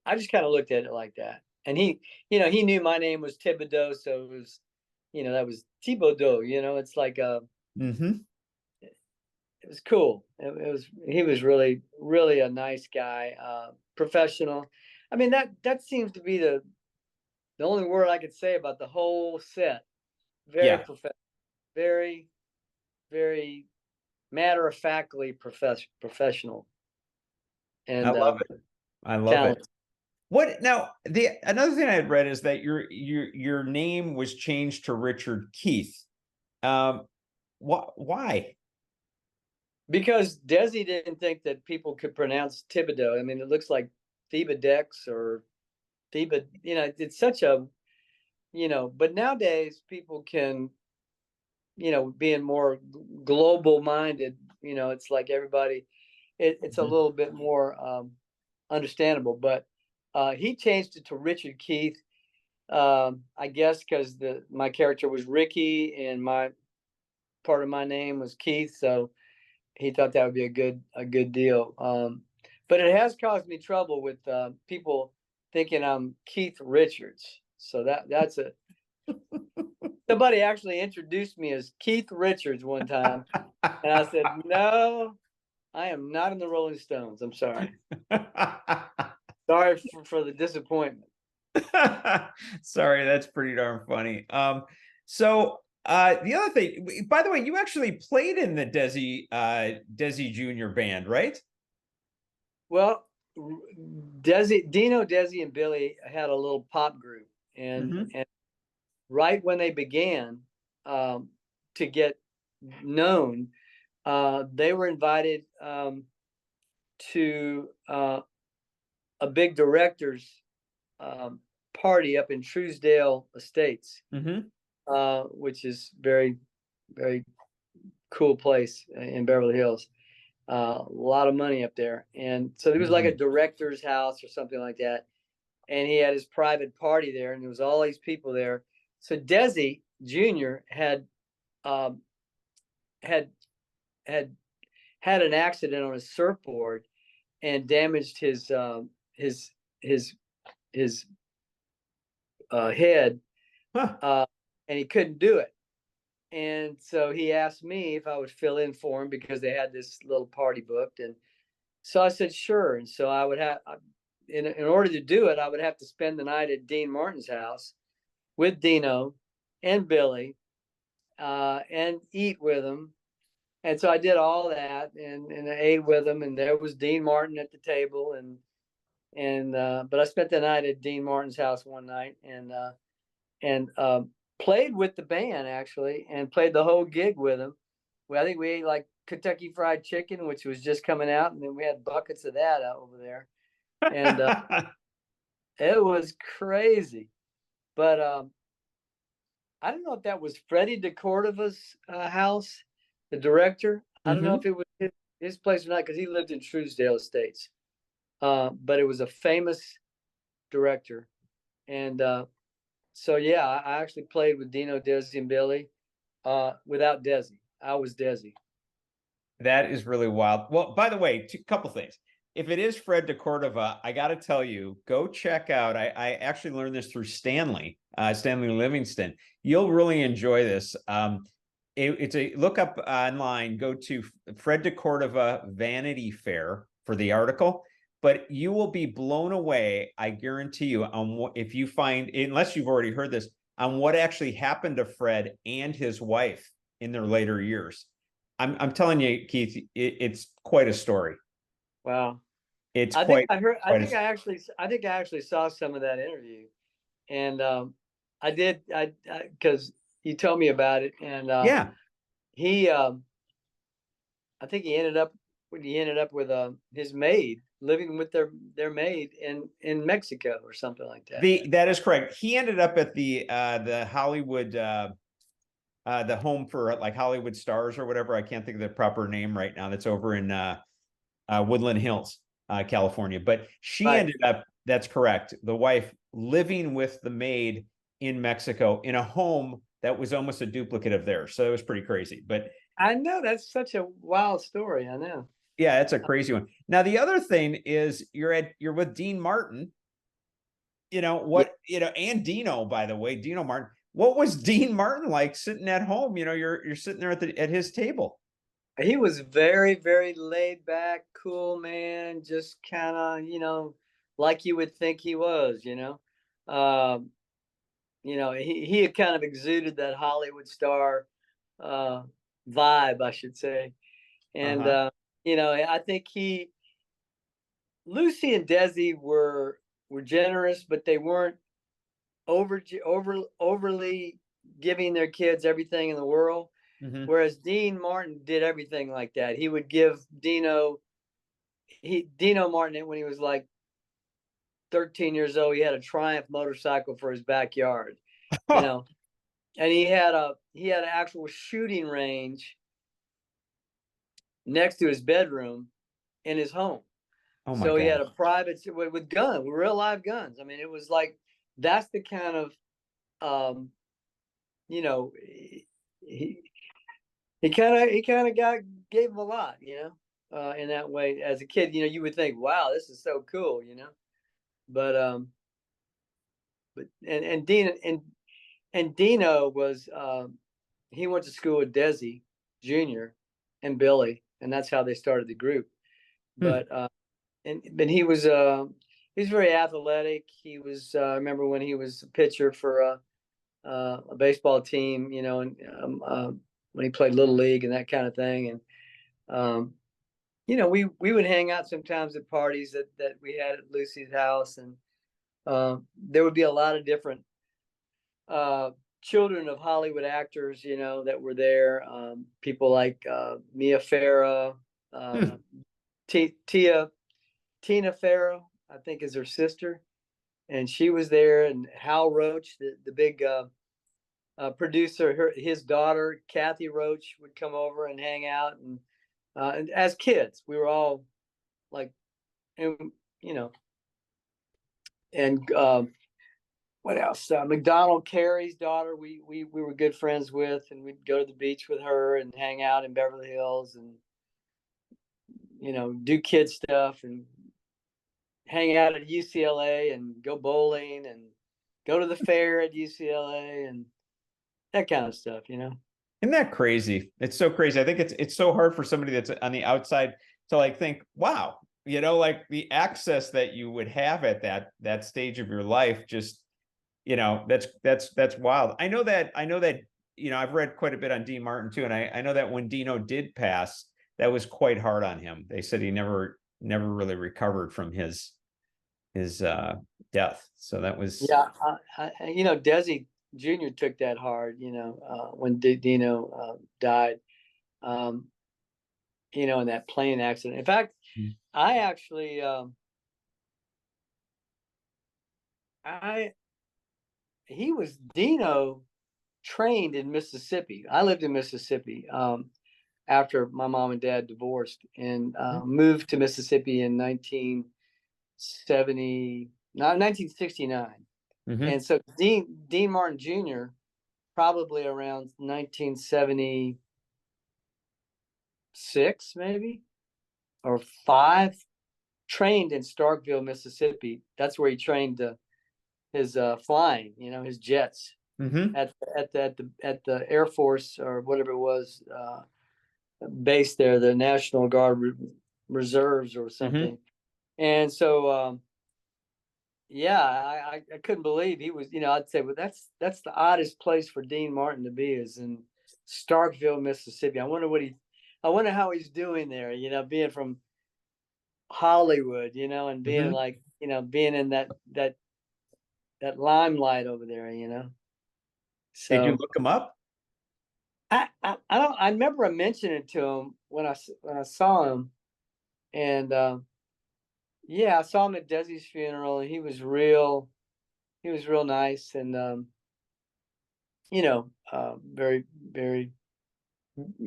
I just kind of looked at it like that. And he knew my name was Thibodeaux, so it was, that was Thibodeaux. It's like Mm-hmm. it was cool. He was really, really a nice guy, professional. I mean, that seems to be the only word I could say about the whole set. Very professional, very, very matter-of-factly professional. And I love it. I love talented. it. What now? Another thing I had read is that your name was changed to Richard Keith. Why? Because Desi didn't think that people could pronounce Thibodeaux. I mean, it looks like Thibodeaux or Thibod. It's such a, But nowadays people can, being more global minded. It's like everybody. It's a little bit more understandable. But he changed it to Richard Keith. I guess because my character was Ricky and my part of my name was Keith, so he thought that would be a good deal. But it has caused me trouble with people thinking I'm Keith Richards. So that's somebody actually introduced me as Keith Richards one time, and I said, no, I am not in the Rolling Stones. I'm sorry. Sorry for the disappointment. Sorry, that's pretty darn funny. So the other thing, by the way, you actually played in the Desi Jr. band, right? Well, Dino, Desi, and Billy had a little pop group, and right when they began to get known, they were invited to a big director's party up in Truesdale Estates, which is very, very cool place in Beverly Hills. A lot of money up there. And so there was like a director's house or something like that. And he had his private party there, and there was all these people there. So Desi Jr. had an accident on his surfboard and damaged his head, and he couldn't do it. And so he asked me if I would fill in for him because they had this little party booked. And so I said, sure. And so I would have, in order to do it, I would have to spend the night at Dean Martin's house with Dino and Billy, and eat with him. And so I did all that and I ate with him, and there was Dean Martin at the table. But I spent the night at Dean Martin's house one night and played with the band actually, and played the whole gig with them. I think we ate like Kentucky Fried Chicken, which was just coming out, and then we had buckets of that out over there, and it was crazy. But I don't know if that was Freddie DeCordova's house, the director. I don't know if it was his place or not, because he lived in Truesdale Estates. But it was a famous director, and so yeah, I actually played with Dino, Desi, and Billy. Without Desi, I was Desi. That is really wild. Well, by the way, a couple things. If it is Fred DeCordova, I got to tell you, go check out. I actually learned this through Stanley Livingston. You'll really enjoy this. It's a look up online. Go to Fred DeCordova Vanity Fair for the article. But you will be blown away, I guarantee you, on what, if you find, unless you've already heard this, on what actually happened to Fred and his wife in their later years. I'm telling you, Keith, it's quite a story. Wow. I think I actually saw some of that interview, and I did, because you told me about it, and yeah, he, I think he ended up with his maid, living with their maid in Mexico or something like that. That is correct. He ended up at the Hollywood, the home for like Hollywood stars or whatever. I can't think of the proper name right now. That's over in Woodland Hills, California. But she ended up That's correct. The wife living with the maid in Mexico in a home that was almost a duplicate of theirs. So it was pretty crazy. But I know that's such a wild story. I know. yeah, it's a crazy one. Now, the other thing is you're with Dean Martin, and Dino, by the way, Dino Martin. What was Dean Martin like sitting at home? You're sitting there at his table. He was very, very laid back, cool man, just kind of, like you would think he was, he had kind of exuded that Hollywood star vibe, I should say. And, I think Lucy and Desi were generous, but they weren't overly giving their kids everything in the world. Mm-hmm. Whereas Dean Martin did everything like that. He would give Dino Martin, when he was like 13 years old, he had a Triumph motorcycle for his backyard, and he had an actual shooting range next to his bedroom in his home. Oh my so God. He had a private with guns, with real live guns. I mean, it was like, that's the kind of, he kind of gave him a lot, in that way. As a kid, you would think, wow, this is so cool, but Dino was, he went to school with Desi Jr. and Billy, and that's how they started the group. But he was very athletic. He was, I remember when he was a pitcher for a baseball team, and when he played Little League and that kind of thing. And, we would hang out sometimes at parties that we had at Lucy's house. And there would be a lot of different children of Hollywood actors, that were there. People like Mia Farrow, Tina Farrow, I think is her sister. And she was there. And Hal Roach, the big producer, his daughter Kathy Roach would come over and hang out, and as kids we were all like, and what else? McDonald Carey's daughter, we were good friends with, and we'd go to the beach with her and hang out in Beverly Hills, and do kid stuff and hang out at UCLA and go bowling and go to the fair at UCLA and that kind of stuff, Isn't that crazy? It's so crazy. I think it's so hard for somebody that's on the outside to like think, wow, like the access that you would have at that stage of your life, just, that's wild. I know that, I've read quite a bit on Dean Martin too. And I know that when Dino did pass, that was quite hard on him. They said he never really recovered from his death. So that was, Desi Jr. took that hard, when Dino died, in that plane accident. In fact, I actually, Dino trained in Mississippi. I lived in Mississippi after my mom and dad divorced, and moved to Mississippi in 1969. And so Dean Martin Jr., probably around 1976, maybe, or 5, trained in Starkville, Mississippi. That's where he trained his flying, his jets at the Air Force or whatever it was, base there, the National Guard Reserves or something. And so, I couldn't believe he was, I'd say, well, that's the oddest place for Dean Martin to be, is in Starkville, Mississippi. I wonder how he's doing there, being from Hollywood, and being like, being in that limelight over there, So did you look him up? I remember I mentioned it to him when I saw him, and I saw him at Desi's funeral, and he was real nice, and very, very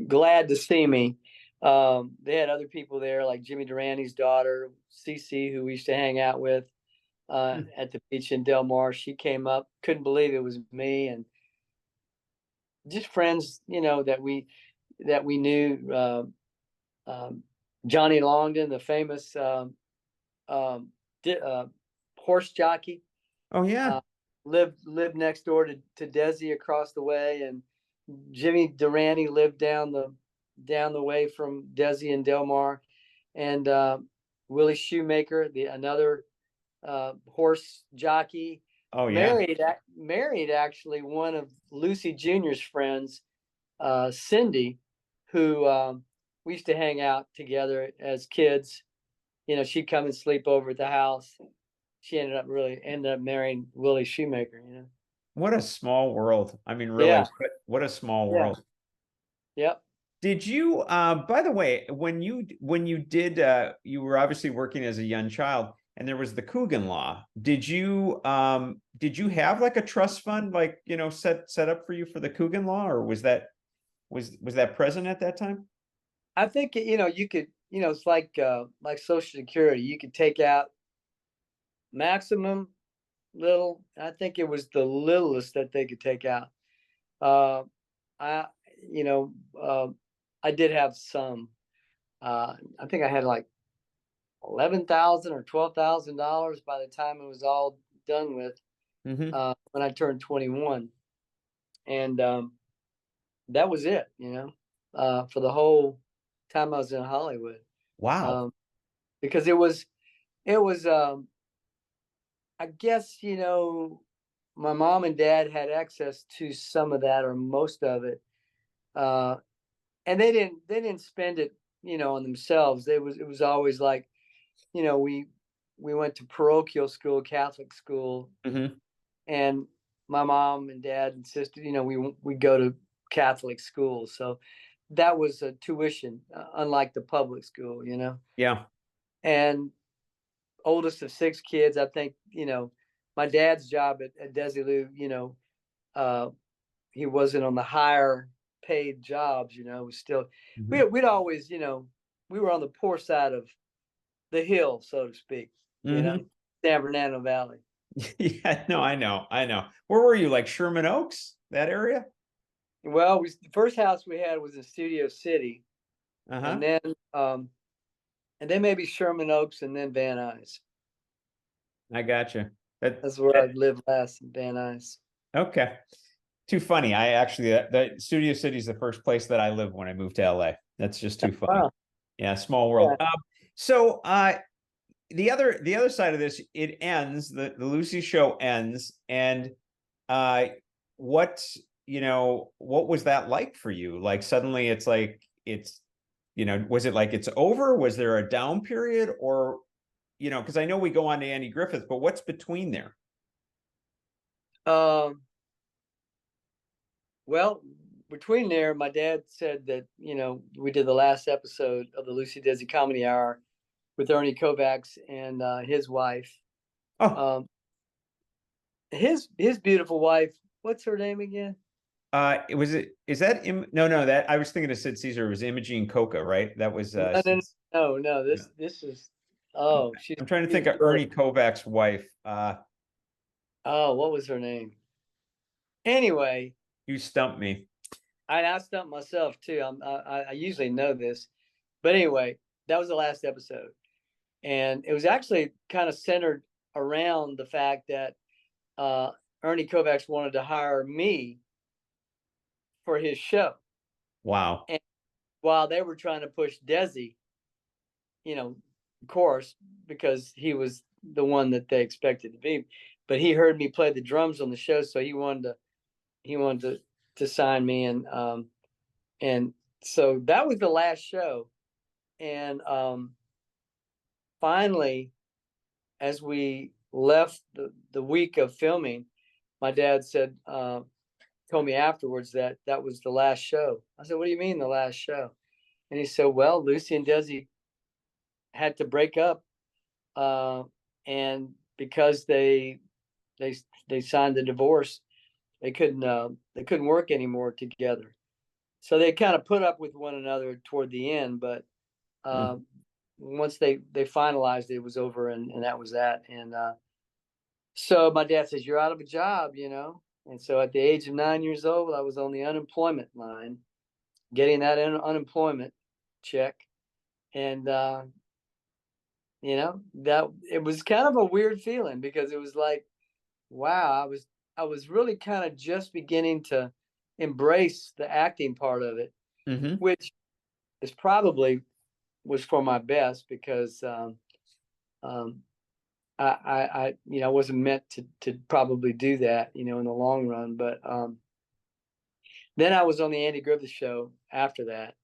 glad to see me. They had other people there, like Jimmy Durante's daughter, Cece, who we used to hang out with. at the beach in Del Mar. She came up, couldn't believe it was me, and just friends, that we knew. Johnny Longden, the famous horse jockey. Oh yeah. Lived next door to Desi across the way, and Jimmy Durante lived down the way from Desi and Del Mar, and Willie Shoemaker, another horse jockey. Oh yeah. Married actually one of Lucy Jr.'s friends, Cindy, who we used to hang out together as kids. She'd come and sleep over at the house. She ended up marrying Willie Shoemaker. What a small world. I mean, really, Yeah. what a small world. Yep. Did you, by the way, when you did, you were obviously working as a young child, and there was the Coogan Law. Did you have like a trust fund, like, set up for you for the Coogan Law, or was that present at that time? I think, you could, it's like Social Security. You could take out maximum little. I think it was the littlest that they could take out. I did have some. I think I had like $11,000 or $12,000 by the time it was all done with. When I turned 21, and that was it. For the whole time I was in Hollywood. Wow. Because it was I guess, my mom and dad had access to some of that or most of it. And they didn't spend it, on themselves. It was always like, we went to parochial school, Catholic school, and my mom and dad insisted, we go to Catholic school. So that was a tuition, unlike the public school, Yeah. And oldest of 6 kids, I think, my dad's job at Desilu, he wasn't on the higher paid jobs, was still, we'd always, we were on the poor side of the hill, so to speak, San Bernardino Valley. Yeah, no, I know. Where were you? Like Sherman Oaks, that area? Well, the first house we had was in Studio City, and then maybe Sherman Oaks, and then Van Nuys. I gotcha. That's where I lived last, in Van Nuys. Okay. Too funny. I actually, the Studio City is the first place that I lived when I moved to LA. That's just too funny. Wow. Yeah, small world. Yeah. So the other side of this, it ends, the Lucy show ends, and what was that like for you? Like suddenly it's like, was it like it's over? Was there a down period? Or, because I know we go on to Andy Griffith, but what's between there? Well, between there, my dad said that, we did the last episode of the Lucy Desi Comedy Hour with Ernie Kovacs and his wife. Oh. His beautiful wife, what's her name again? That I was thinking of Sid Caesar. It was Imogene Coca, right? That was no. This is I'm trying to think of Ernie Kovacs' wife. What was her name? Anyway, you stumped me. I stumped myself too. I usually know this, but anyway, that was the last episode, and it was actually kind of centered around the fact that Ernie Kovacs wanted to hire me for his show. Wow. And while they were trying to push Desi, of course, because he was the one that they expected to be, but he heard me play the drums on the show, so he wanted to sign me, and so that was the last show. And finally, as we left the week of filming, my dad said, told me afterwards that was the last show. I said, "What do you mean the last show?" And he said, "Well, Lucy and Desi had to break up, and because they signed the divorce, they couldn't work anymore together. So they kind of put up with one another toward the end, but once they finalized it, was over, and that was that. And So my dad says, you're out of a job, you know? And so at the age of 9 years old, I was on the unemployment line, getting that unemployment check. And, you know, that it was kind of a weird feeling, because it was like, wow, I was really kind of just beginning to embrace the acting part of it, which is probably was for my best, because I you know, wasn't meant to probably do that, you know, in the long run. But then I was on the Andy Griffith Show after that.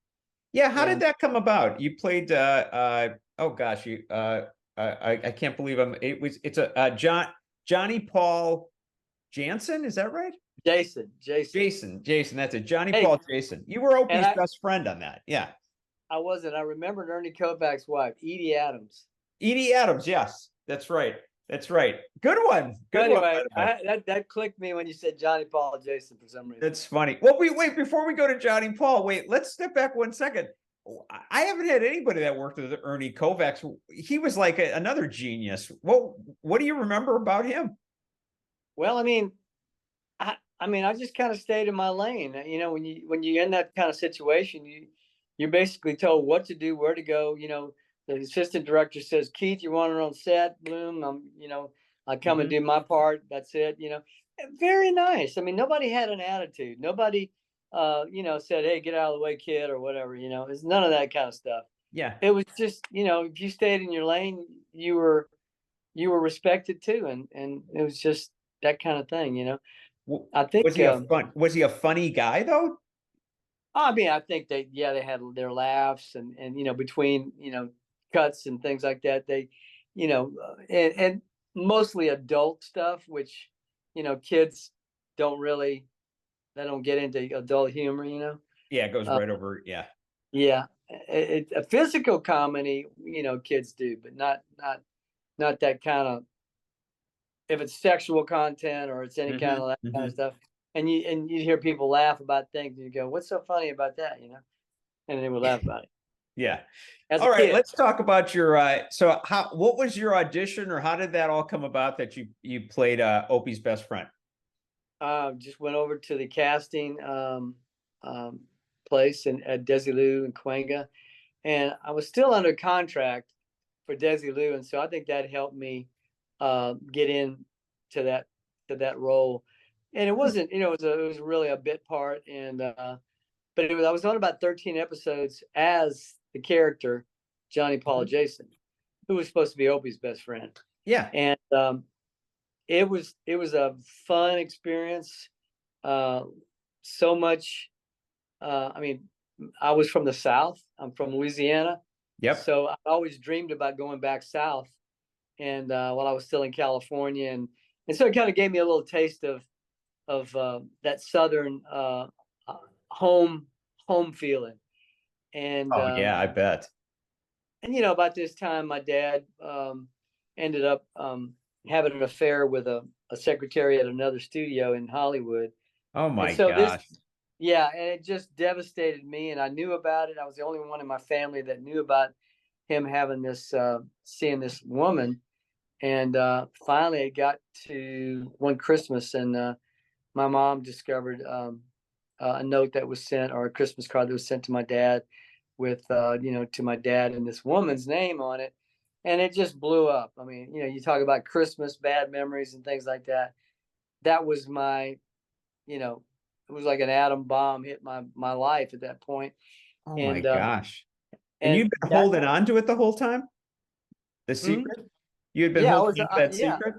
Yeah, how did that come about? You played oh gosh, you I can't believe it's a Johnny Paul Jansen, is that right? Jason, that's it. Johnny Paul Jason. You were Opie's best friend on that. Yeah. I wasn't. I remembered Ernie Kovacs' wife, Edie Adams. Edie Adams, yes. That's right. That's right. Good one. Good anyway, one. That clicked me when you said Johnny Paul Jason for some reason. That's funny. Well, wait, before we go to Johnny Paul, wait, let's step back 1 second. I haven't had anybody that worked with Ernie Kovacs. He was like another genius. What do you remember about him? Well, I mean, I just kind of stayed in my lane. You know, when you're in that kind of situation, you're basically told what to do, where to go. You know, the assistant director says, Keith, you want her on set, Bloom. You know, I come and do my part. That's it. You know, very nice. I mean, nobody had an attitude. Nobody, you know, said, hey, get out of the way, kid, or whatever. You know, it's none of that kind of stuff. Yeah. It was just, you know, if you stayed in your lane, you were respected too. And it was just that kind of thing, you know. I think was he a funny guy though? I mean, I think they had their laughs and you know, between, you know, cuts and things like that, they, you know, and mostly adult stuff, which, you know, kids don't get into adult humor, you know. Yeah, it goes right over. Yeah. Yeah, a physical comedy, you know, kids do, but not that kind of, if it's sexual content or it's any kind of that kind of stuff. And you hear people laugh about things and you go, what's so funny about that? You know, and they would laugh about it. Yeah. All right, let's talk about your what was your audition, or how did that all come about that you played Opie's best friend? Just went over to the casting place at Desilu in Cahuenga, and I was still under contract for Desilu, and so I think that helped me get in to that role. And it wasn't, you know, it was really a bit part, and but I was on about 13 episodes as the character Johnny Paul Jason, who was supposed to be Opie's best friend. Yeah. And it was a fun experience. So much. I mean, I was from the South. I'm from Louisiana. Yep. So I always dreamed about going back south, and while I was still in California, and so it kind of gave me a little taste of that Southern home feeling. And yeah, I bet. And you know, about this time, my dad ended up having an affair with a secretary at another studio in Hollywood. Oh my gosh. Yeah, and it just devastated me, and I knew about it. I was the only one in my family that knew about him having this, seeing this woman. And finally it got to one Christmas, and my mom discovered a note that was sent, or a Christmas card that was sent to my dad with, you know, to my dad and this woman's name on it. And it just blew up. I mean, you know, you talk about Christmas, bad memories and things like that. That was my, you know, it was like an atom bomb hit my life at that point. Oh my gosh. And you've been holding on to it the whole time? The secret? You had been holding on to that secret?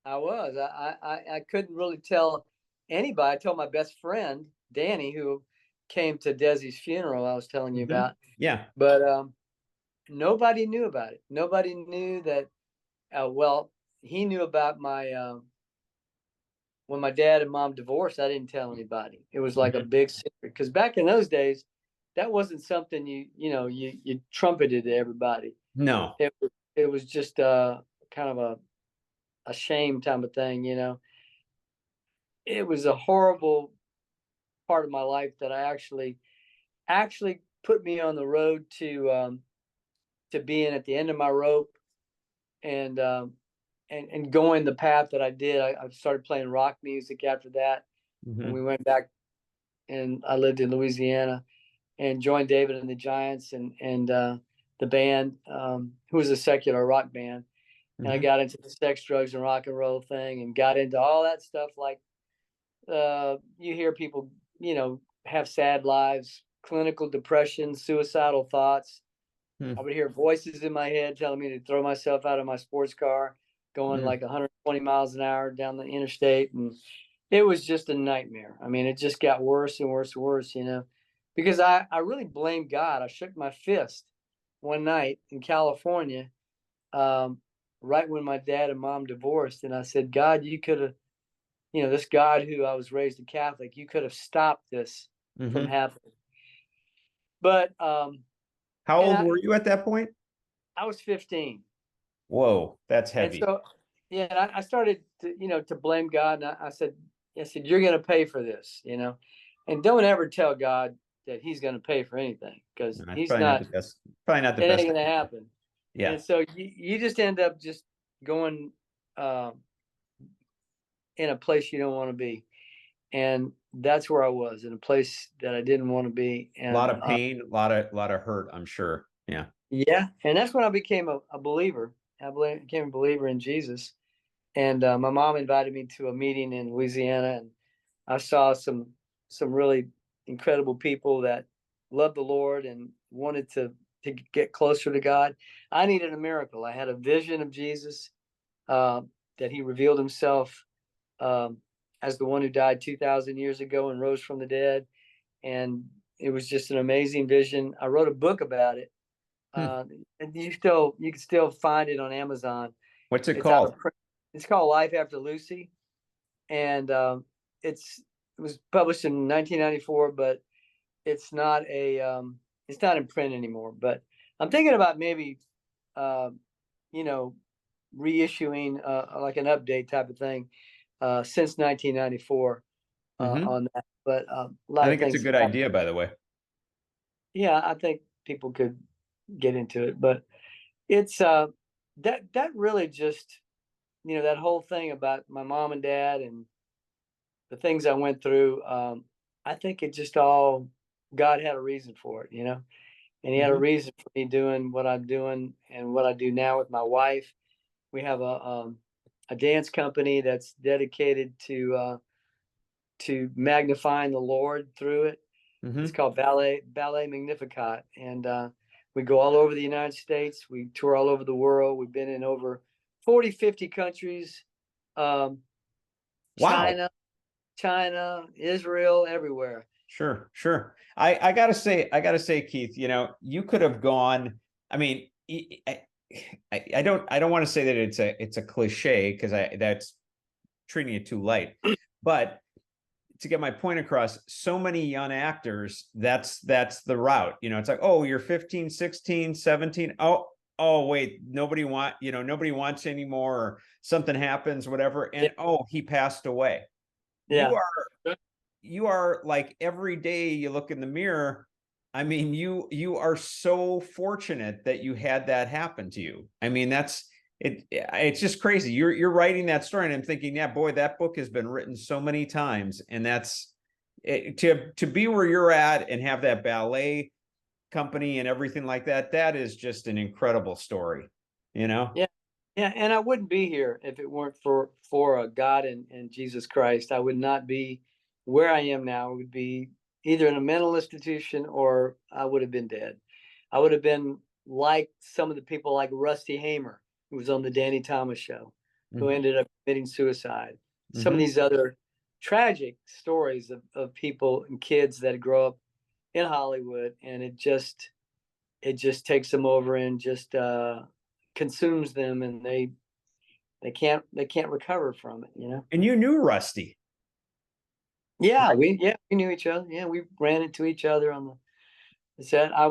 I was. I couldn't really tell anybody. I told my best friend, Danny, who came to Desi's funeral I was telling you about. Yeah. But nobody knew about it. Nobody knew that, well, he knew about my, when my dad and mom divorced, I didn't tell anybody. It was like a big secret, because back in those days, that wasn't something you trumpeted to everybody. No. It was just kind of a shame type of thing, you know. It was a horrible part of my life that I actually put me on the road to being at the end of my rope, and and going the path that I did. I started playing rock music after that. When we went back, and I lived in Louisiana and joined David and the Giants and the band, who was a secular rock band. And I got into the sex, drugs, and rock and roll thing, and got into all that stuff. Like you hear people, have sad lives, clinical depression, suicidal thoughts. I would hear voices in my head telling me to throw myself out of my sports car, going like 120 miles an hour down the interstate. And it was just a nightmare. I mean, it just got worse and worse and worse, because I really blamed God. I shook my fist one night in California, right when my dad and mom divorced. And I said, God, you could have, this God who I was raised a Catholic, you could have stopped this from happening. But how old were you at that point? I was 15. Whoa, that's heavy. And so, I started to blame God. And I said, you're going to pay for this, and don't ever tell God that he's going to pay for anything, because he's probably not the best. Probably not the best. It ain't going to happen. Yeah. And so you just end up just going in a place you don't want to be. And that's where I was, in a place that I didn't want to be. And a lot of pain, a lot of hurt, I'm sure. Yeah. Yeah. And that's when I became a believer. I became a believer in Jesus. And my mom invited me to a meeting in Louisiana, and I saw some really incredible people that loved the Lord and wanted to get closer to God. I needed a miracle. I had a vision of Jesus, that he revealed himself as the one who died 2,000 years ago and rose from the dead. And it was just an amazing vision. I wrote a book about it. And you can still find it on Amazon. What's it called? It's called Life After Lucy. And it was published in 1994, but it's not in print anymore. But I'm thinking about maybe reissuing like an update type of thing since 1994 on that. But I think it's a good idea, by the way. Yeah, I think people could get into it, but it's that really just, that whole thing about my mom and dad and the things I went through. I think it just all, God had a reason for it, and he had a reason for me doing what I'm doing and what I do now with my wife. We have a dance company that's dedicated to magnifying the Lord through it. It's called Ballet Magnificat, and we go all over the United States. We tour all over the world. We've been in over 40, 50 countries. Wow. China, Israel, everywhere. Sure. I gotta say, Keith, you could have gone. I mean, I don't want to say that it's a cliche, because that's treating it too light. But to get my point across, so many young actors, that's the route. It's like, oh, you're 15, 16, 17. Oh, wait, nobody wants anymore, or something happens, whatever. And he passed away. Yeah. You are like, every day you look in the mirror. I mean, you are so fortunate that you had that happen to you. I mean, it's just crazy. You're writing that story, and I'm thinking, yeah, boy, that book has been written so many times, and that's it, to be where you're at and have that ballet company and everything like that. That is just an incredible story, Yeah. And I wouldn't be here if it weren't for God and Jesus Christ. I would not be where I am now. I would be either in a mental institution, or I would have been dead. I would have been like some of the people, like Rusty Hamer, who was on the Danny Thomas Show, who ended up committing suicide. Some of these other tragic stories of people and kids that grow up in Hollywood, and it just takes them over and just consumes them, and they can't recover from it. And you knew Rusty. Yeah, we knew each other. Yeah, we ran into each other on the set. I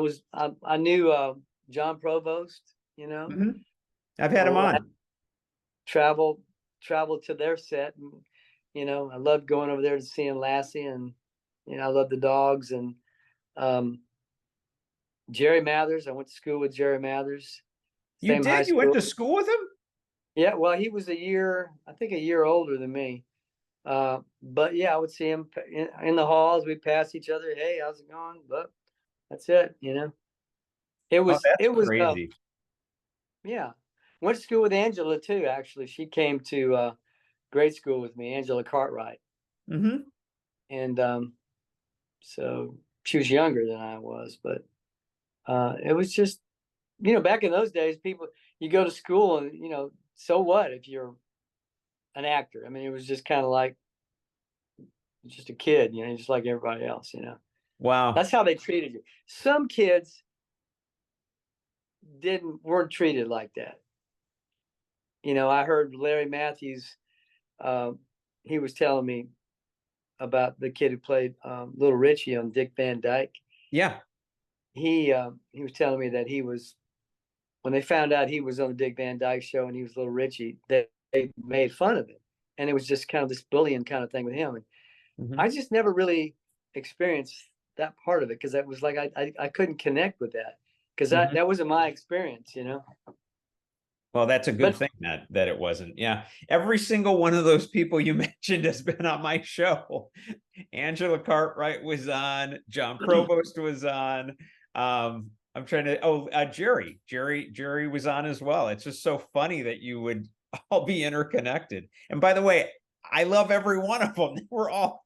knew Jon Provost. I've had him on. Traveled to their set, and I loved going over there to seeing Lassie, and I love the dogs. And Jerry Mathers, I went to school with Jerry Mathers. You did? You went to school with him? Yeah, well, he was I think a year older than me. But yeah, I would see him in the halls. We'd pass each other. Hey, how's it going? But that's it, you know. It Oh, was, that's it was, crazy. yeah. Went to school with Angela too, actually. She came to grade school with me, Angela Cartwright. Mm-hmm. And so she was younger than I was, but it was just, you know, back in those days, people, you go to school and, you know, so what if you're an actor? I mean, it was just kind of like just a kid, you know, just like everybody else, you know. Wow. That's how they treated you. Some kids weren't treated like that. You know, I heard Larry Matthews, he was telling me about the kid who played Little Richie on Dick Van Dyke. Yeah. He was telling me that when they found out he was on the Dick Van Dyke Show and he was Little Richie, they made fun of him, and it was just kind of this bullying kind of thing with him. And Mm-hmm. I just never really experienced that part of it, because that was like I couldn't connect with that, because that wasn't my experience, you know. Well, that's a good thing that it wasn't. Yeah. Every single one of those people you mentioned has been on my show. Angela Cartwright was on, Jon Provost was on. I'm trying to, Jerry was on as well. It's just so funny that you would all be interconnected. And by the way, I love every one of them. We're all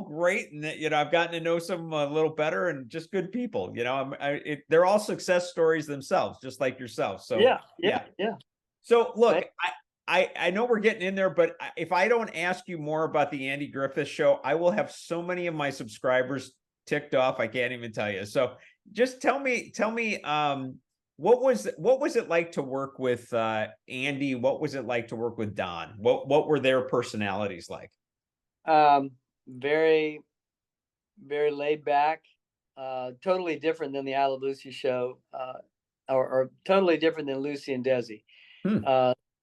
great, and you know, I've gotten to know some a little better, and just good people. You know, they're all success stories themselves, just like yourself. So yeah. So look, I know we're getting in there, but if I don't ask you more about the Andy Griffith Show, I will have so many of my subscribers ticked off, I can't even tell you. So just tell me, what was it like to work with Andy? What was it like to work with Don? What were their personalities like? Very, very laid back, totally different than the I Love Lucy show, or totally different than Lucy and Desi.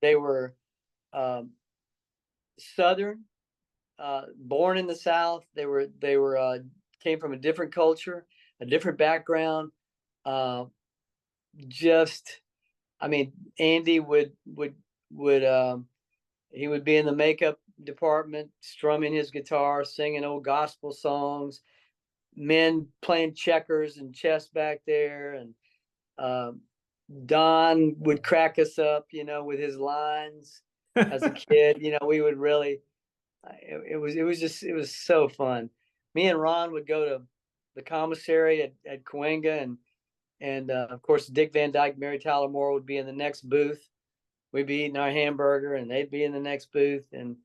They were Southern, born in the South. They were came from a different culture, a different background. Just, I mean, Andy would he would be in the makeup department, strumming his guitar, singing old gospel songs, men playing checkers and chess back there, and Don would crack us up, you know, with his lines as a kid. You know, we would really, it was so fun. Me and Ron would go to the commissary at Cahuenga, and of course, Dick Van Dyke, Mary Tyler Moore would be in the next booth. We'd be eating our hamburger, and they'd be in the next booth. And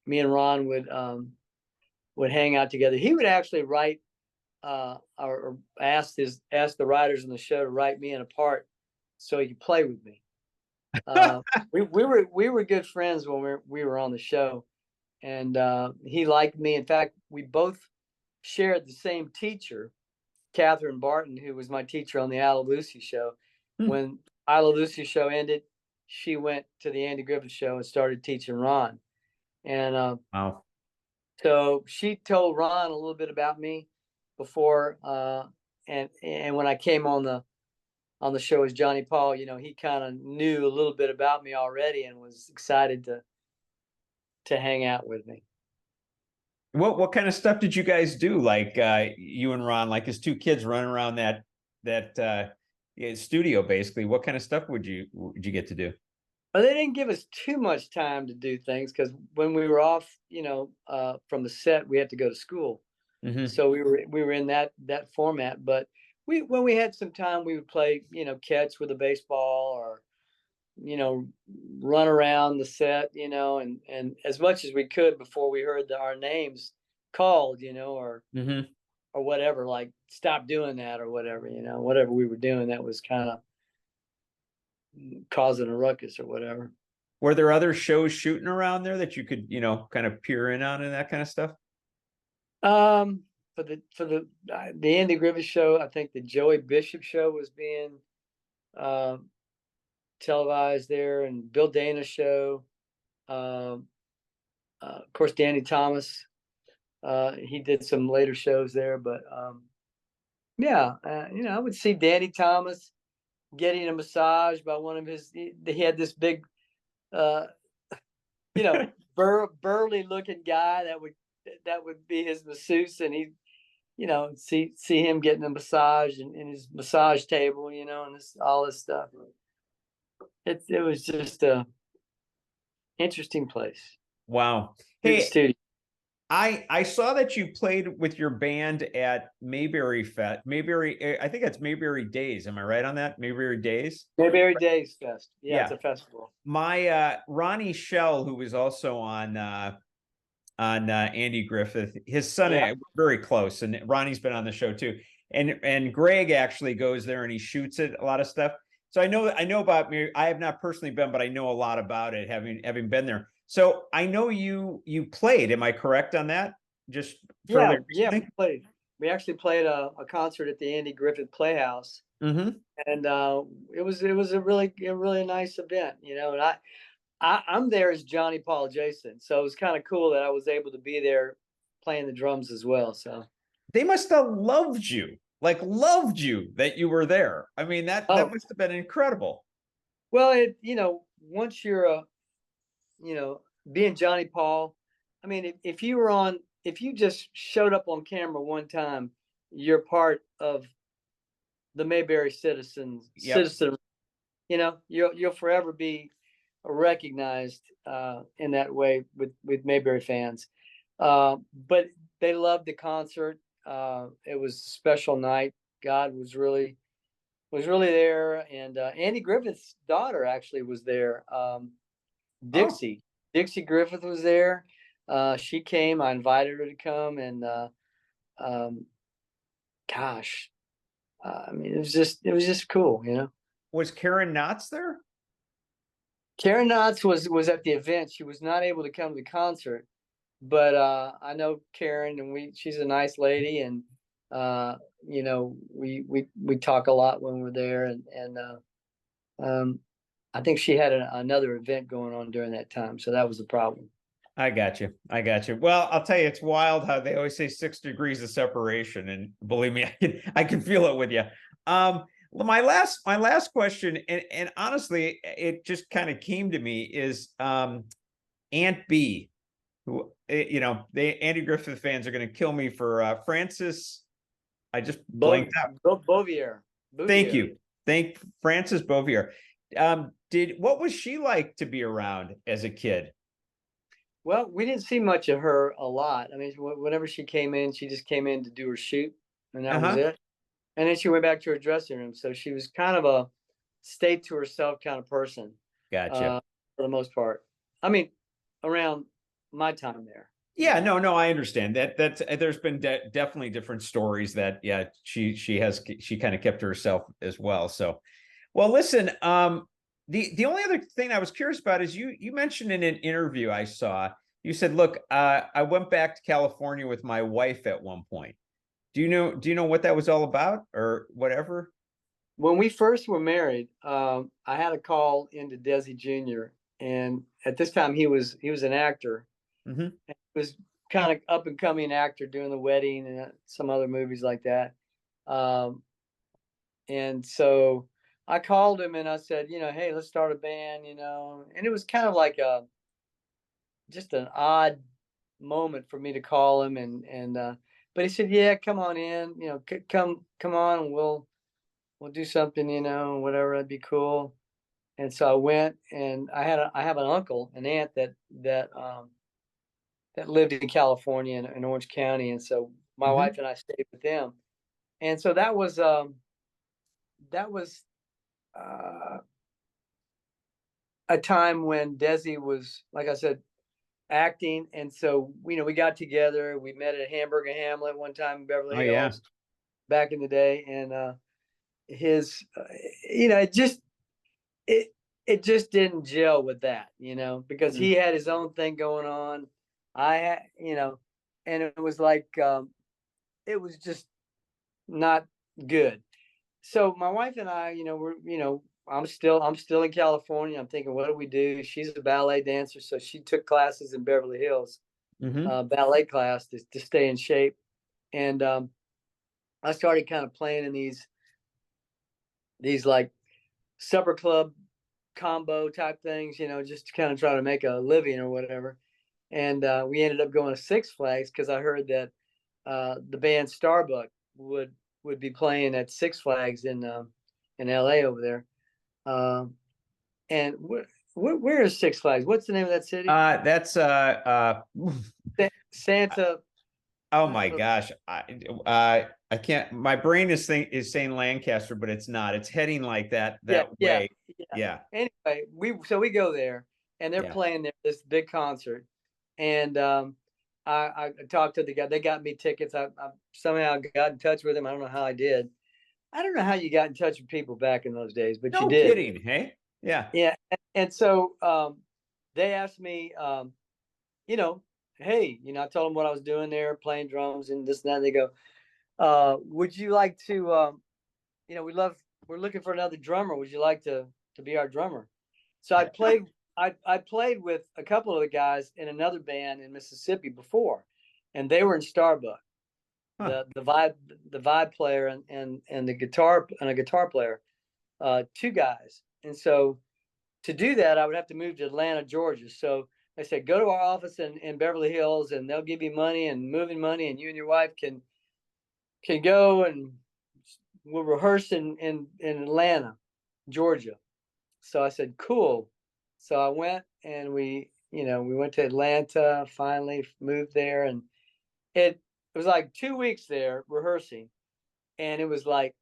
me and Ron would hang out together. He would actually write, or ask the writers in the show to write me in a part so he could play with me. We were good friends when we were on the show, and he liked me. In fact, we both shared the same teacher, Catherine Barton, who was my teacher on the I Love Lucy show. When I Love Lucy show ended, she went to the Andy Griffith Show and started teaching Ron. And Wow. So she told Ron a little bit about me before, and when I came on the show as Johnny Paul, you know, he kind of knew a little bit about me already and was excited to hang out with me. What kind of stuff did you guys do? Like you and Ron, like his two kids running around that studio, basically. What kind of stuff would you get to do? Well, they didn't give us too much time to do things, because when we were off, you know, from the set, we had to go to school. So we were in that format. But when we had some time, we would play, you know, catch with a baseball, or, you know, run around the set, you know, and as much as we could before we heard our names called, you know, or whatever, like stop doing that or whatever, you know, whatever we were doing that was kind of causing a ruckus or whatever. Were there other shows shooting around there that you could, you know, kind of peer in on and that kind of stuff? For the Andy Griffith Show, I think the Joey Bishop show was being televised there, and Bill Dana's show. Of course, Danny Thomas. He did some later shows there, but yeah, you know, I would see Danny Thomas, getting a massage by one of his. He had this big, you know, burly looking guy that would be his masseuse, and he, you know, see him getting a massage in his massage table, you know, and all this stuff. It was just a interesting place. Wow. Good Hey, studio. I saw that you played with your band at Mayberry Fest. I think it's Mayberry Days. Am I right on that? Mayberry Days? Mayberry Days Fest. Yeah, it's Yeah. a festival. My Ronnie Shell, who was also on Andy Griffith, his son and I were very close, and Ronnie's been on the show too. And Greg actually goes there and he shoots it, a lot of stuff. So I know about me. I have not personally been, but I know a lot about it, having been there. So I know you played. Am I correct on that? Just Yeah, we played. We actually played a concert at the Andy Griffith Playhouse, Mm-hmm. and it was a really nice event, you know. And I'm there as Johnny Paul Jason, so it was kind of cool that I was able to be there playing the drums as well. So They must have loved you that you were there. I mean, that must have been incredible. Well, you know, once you're you know, being Johnny Paul, I mean, if you just showed up on camera one time, you're part of the Mayberry citizen. You know, you'll forever be recognized in that way with Mayberry fans. But they loved the concert. It was a special night. God was really there, and Andy Griffith's daughter actually was there. Dixie Griffith was there. She came. I invited her to come, and gosh, I mean, it was just cool, you know. Was Karen Knotts there? Karen Knotts was at the event. She was not able to come to the concert, but I know Karen, and she's a nice lady, and you know, we talk a lot when we're there, and I think she had another event going on during that time, so that was the problem. I got you. Well, I'll tell you, it's wild how they always say 6 degrees of separation, and believe me, I can feel it with you. My last question, and honestly, it just kind of came to me, is Aunt B, who, you know, Andy Griffith fans are going to kill me for Frances. I just blanked out. Bavier. Thank you. Frances Bavier. What was she like to be around as a kid? Well, we didn't see much of her a lot. I mean, whenever she came in, she just came in to do her shoot, and that was it. And then she went back to her dressing room. So she was kind of a stay to herself kind of person. Gotcha. For the most part. I mean, around my time there. Yeah, no, I understand that. There's been definitely different stories that, yeah, she kind of kept to herself as well. So, well, listen, the only other thing I was curious about is you mentioned in an interview I saw, you said, look, I went back to California with my wife at one point. Do you know what that was all about or whatever? When we first were married, I had a call into Desi Jr. And at this time he was an actor. Mm-hmm. He was kind of up and coming actor doing The Wedding and some other movies like that. And so I called him and I said, you know, hey, let's start a band, you know. And it was kind of like just an odd moment for me to call him, and but he said, yeah, come on in, you know, come on, and we'll do something, you know, whatever, that'd be cool. And so I went, and I have an uncle, an aunt that lived in California in Orange County, and so my wife and I stayed with them, and so that was a time when Desi was, like I said, acting. And so, you know, we got together, we met at Hamburger Hamlet one time in Beverly Hills back in the day. And his, you know, it just didn't gel with that, you know, because he had his own thing going on. I had, you know, and it was like, it was just not good. So my wife and I, you know, I'm still in California. I'm thinking, what do we do? She's a ballet dancer, so she took classes in Beverly Hills, ballet class to stay in shape. And I started kind of playing in these like supper club combo type things, just to kind of try to make a living or whatever. And we ended up going to Six Flags because I heard that the band Starbuck would be playing at Six Flags in LA over there. And where is Six Flags? What's the name of that city? That's Santa. Oh my gosh. I can't, my brain is saying Lancaster, but it's not. It's heading like that way. Yeah. Anyway, we go there and they're playing this big concert. And I talked to the guy. They got me tickets. I somehow got in touch with him. I don't know how I did. I don't know how you got in touch with people back in those days, but you did. No kidding, hey? Yeah. Yeah. And so they asked me, hey, I told them what I was doing there, playing drums and this and that. And they go, would you like to, we're looking for another drummer. Would you like to be our drummer? So I played with a couple of the guys in another band in Mississippi before, and they were in Starbuck. Huh. The vibe player and the guitar and a guitar player, two guys. And so to do that, I would have to move to Atlanta, Georgia. So I said, go to our office in Beverly Hills, and they'll give you money and moving money, and you and your wife can go and we'll rehearse in Atlanta, Georgia. So I said, cool. So I went and we went to Atlanta, finally moved there, and it was like 2 weeks there rehearsing. And it was like,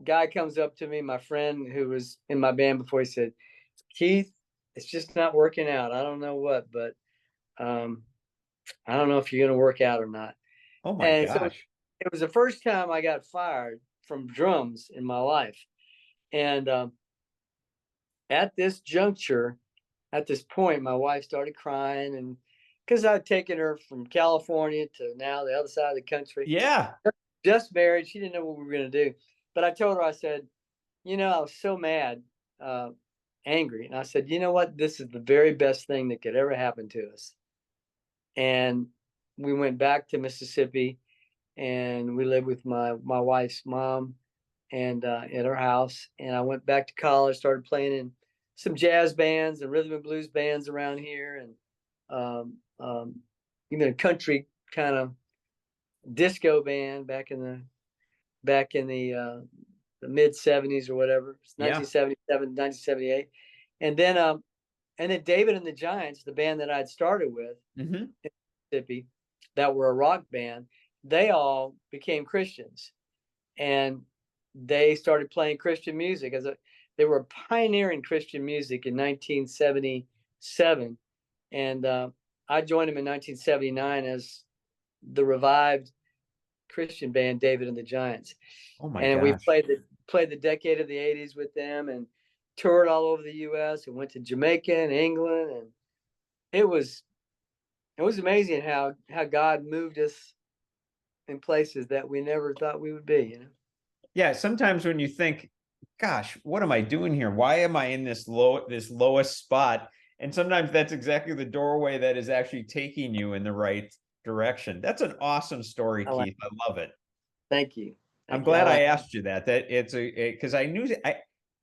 guy comes up to me, my friend who was in my band before, he said, Keith, it's just not working out. I don't know what, but I don't know if you're going to work out or not. Oh my gosh. So it was the first time I got fired from drums in my life. And at this juncture, at this point, my wife started crying, and because I'd taken her from California to now the other side of the country. Yeah. Just married. She didn't know what we were going to do. But I told her, I said, I was so mad, angry. And I said, you know what? This is the very best thing that could ever happen to us. And we went back to Mississippi, and we lived with my wife's mom and at her house. And I went back to college, started playing in some jazz bands and rhythm and blues bands around here, and even a country kind of disco band back in the mid 70s or whatever. It's 1977, 1978. And then David and the Giants, the band that I'd started with in Mississippi, that were a rock band, they all became Christians, and they started playing Christian music they were pioneering Christian music in 1977. And I joined them in 1979 as the revived Christian band, David and the Giants. Oh my and gosh. We played the decade of the 80s with them, and toured all over the US, and went to Jamaica and England. And it was amazing how God moved us in places that we never thought we would be, Yeah, sometimes when you think, gosh, what am I doing here? Why am I in this lowest spot? And sometimes that's exactly the doorway that is actually taking you in the right direction. That's an awesome story, Keith. I love it. Thank you. I'm glad I asked you that. That it's because I knew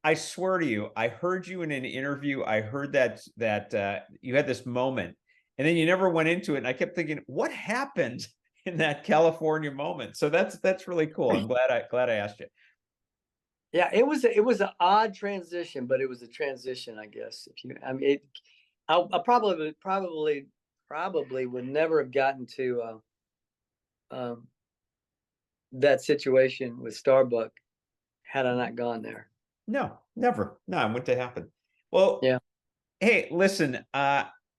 I swear to you, I heard you in an interview. I heard that you had this moment, and then you never went into it. And I kept thinking, what happened in that California moment? So that's really cool. I'm glad I asked you. Yeah, it was an odd transition, but it was a transition, I guess. I probably would never have gotten to that situation with Starbuck had I not gone there. No, never. No, it wouldn't have happened. Well, yeah. Hey, listen,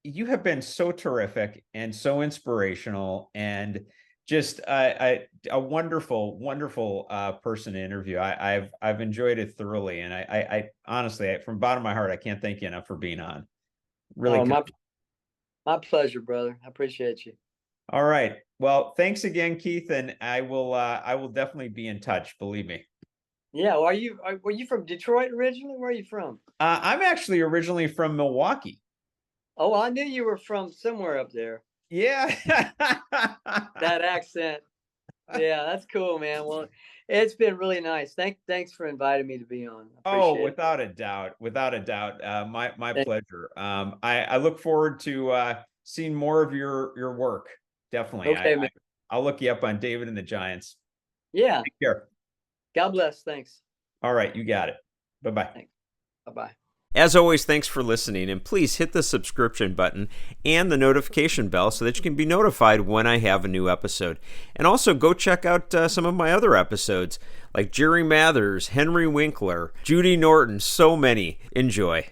you have been so terrific and so inspirational, and just a wonderful, wonderful person to interview. I've enjoyed it thoroughly, and I honestly, from the bottom of my heart, I can't thank you enough for being on. Really, my pleasure, brother. I appreciate you. All right. Well, thanks again, Keith, and I will definitely be in touch. Believe me. Yeah. Were you from Detroit originally? Where are you from? I'm actually originally from Milwaukee. Oh, I knew you were from somewhere up there. Yeah. That accent. Yeah, that's cool, man. Well, It's been really nice. Thanks for inviting me to be on. Oh, Appreciate it. without a doubt. My pleasure. I look forward to seeing more of your work. Definitely. Okay, man. I'll look you up on David and the Giants. Yeah. Take care. God bless. Thanks. All right, you got it. Bye-bye. Bye-bye. As always, thanks for listening, and please hit the subscription button and the notification bell so that you can be notified when I have a new episode. And also go check out some of my other episodes, like Jerry Mathers, Henry Winkler, Judy Norton, so many. Enjoy.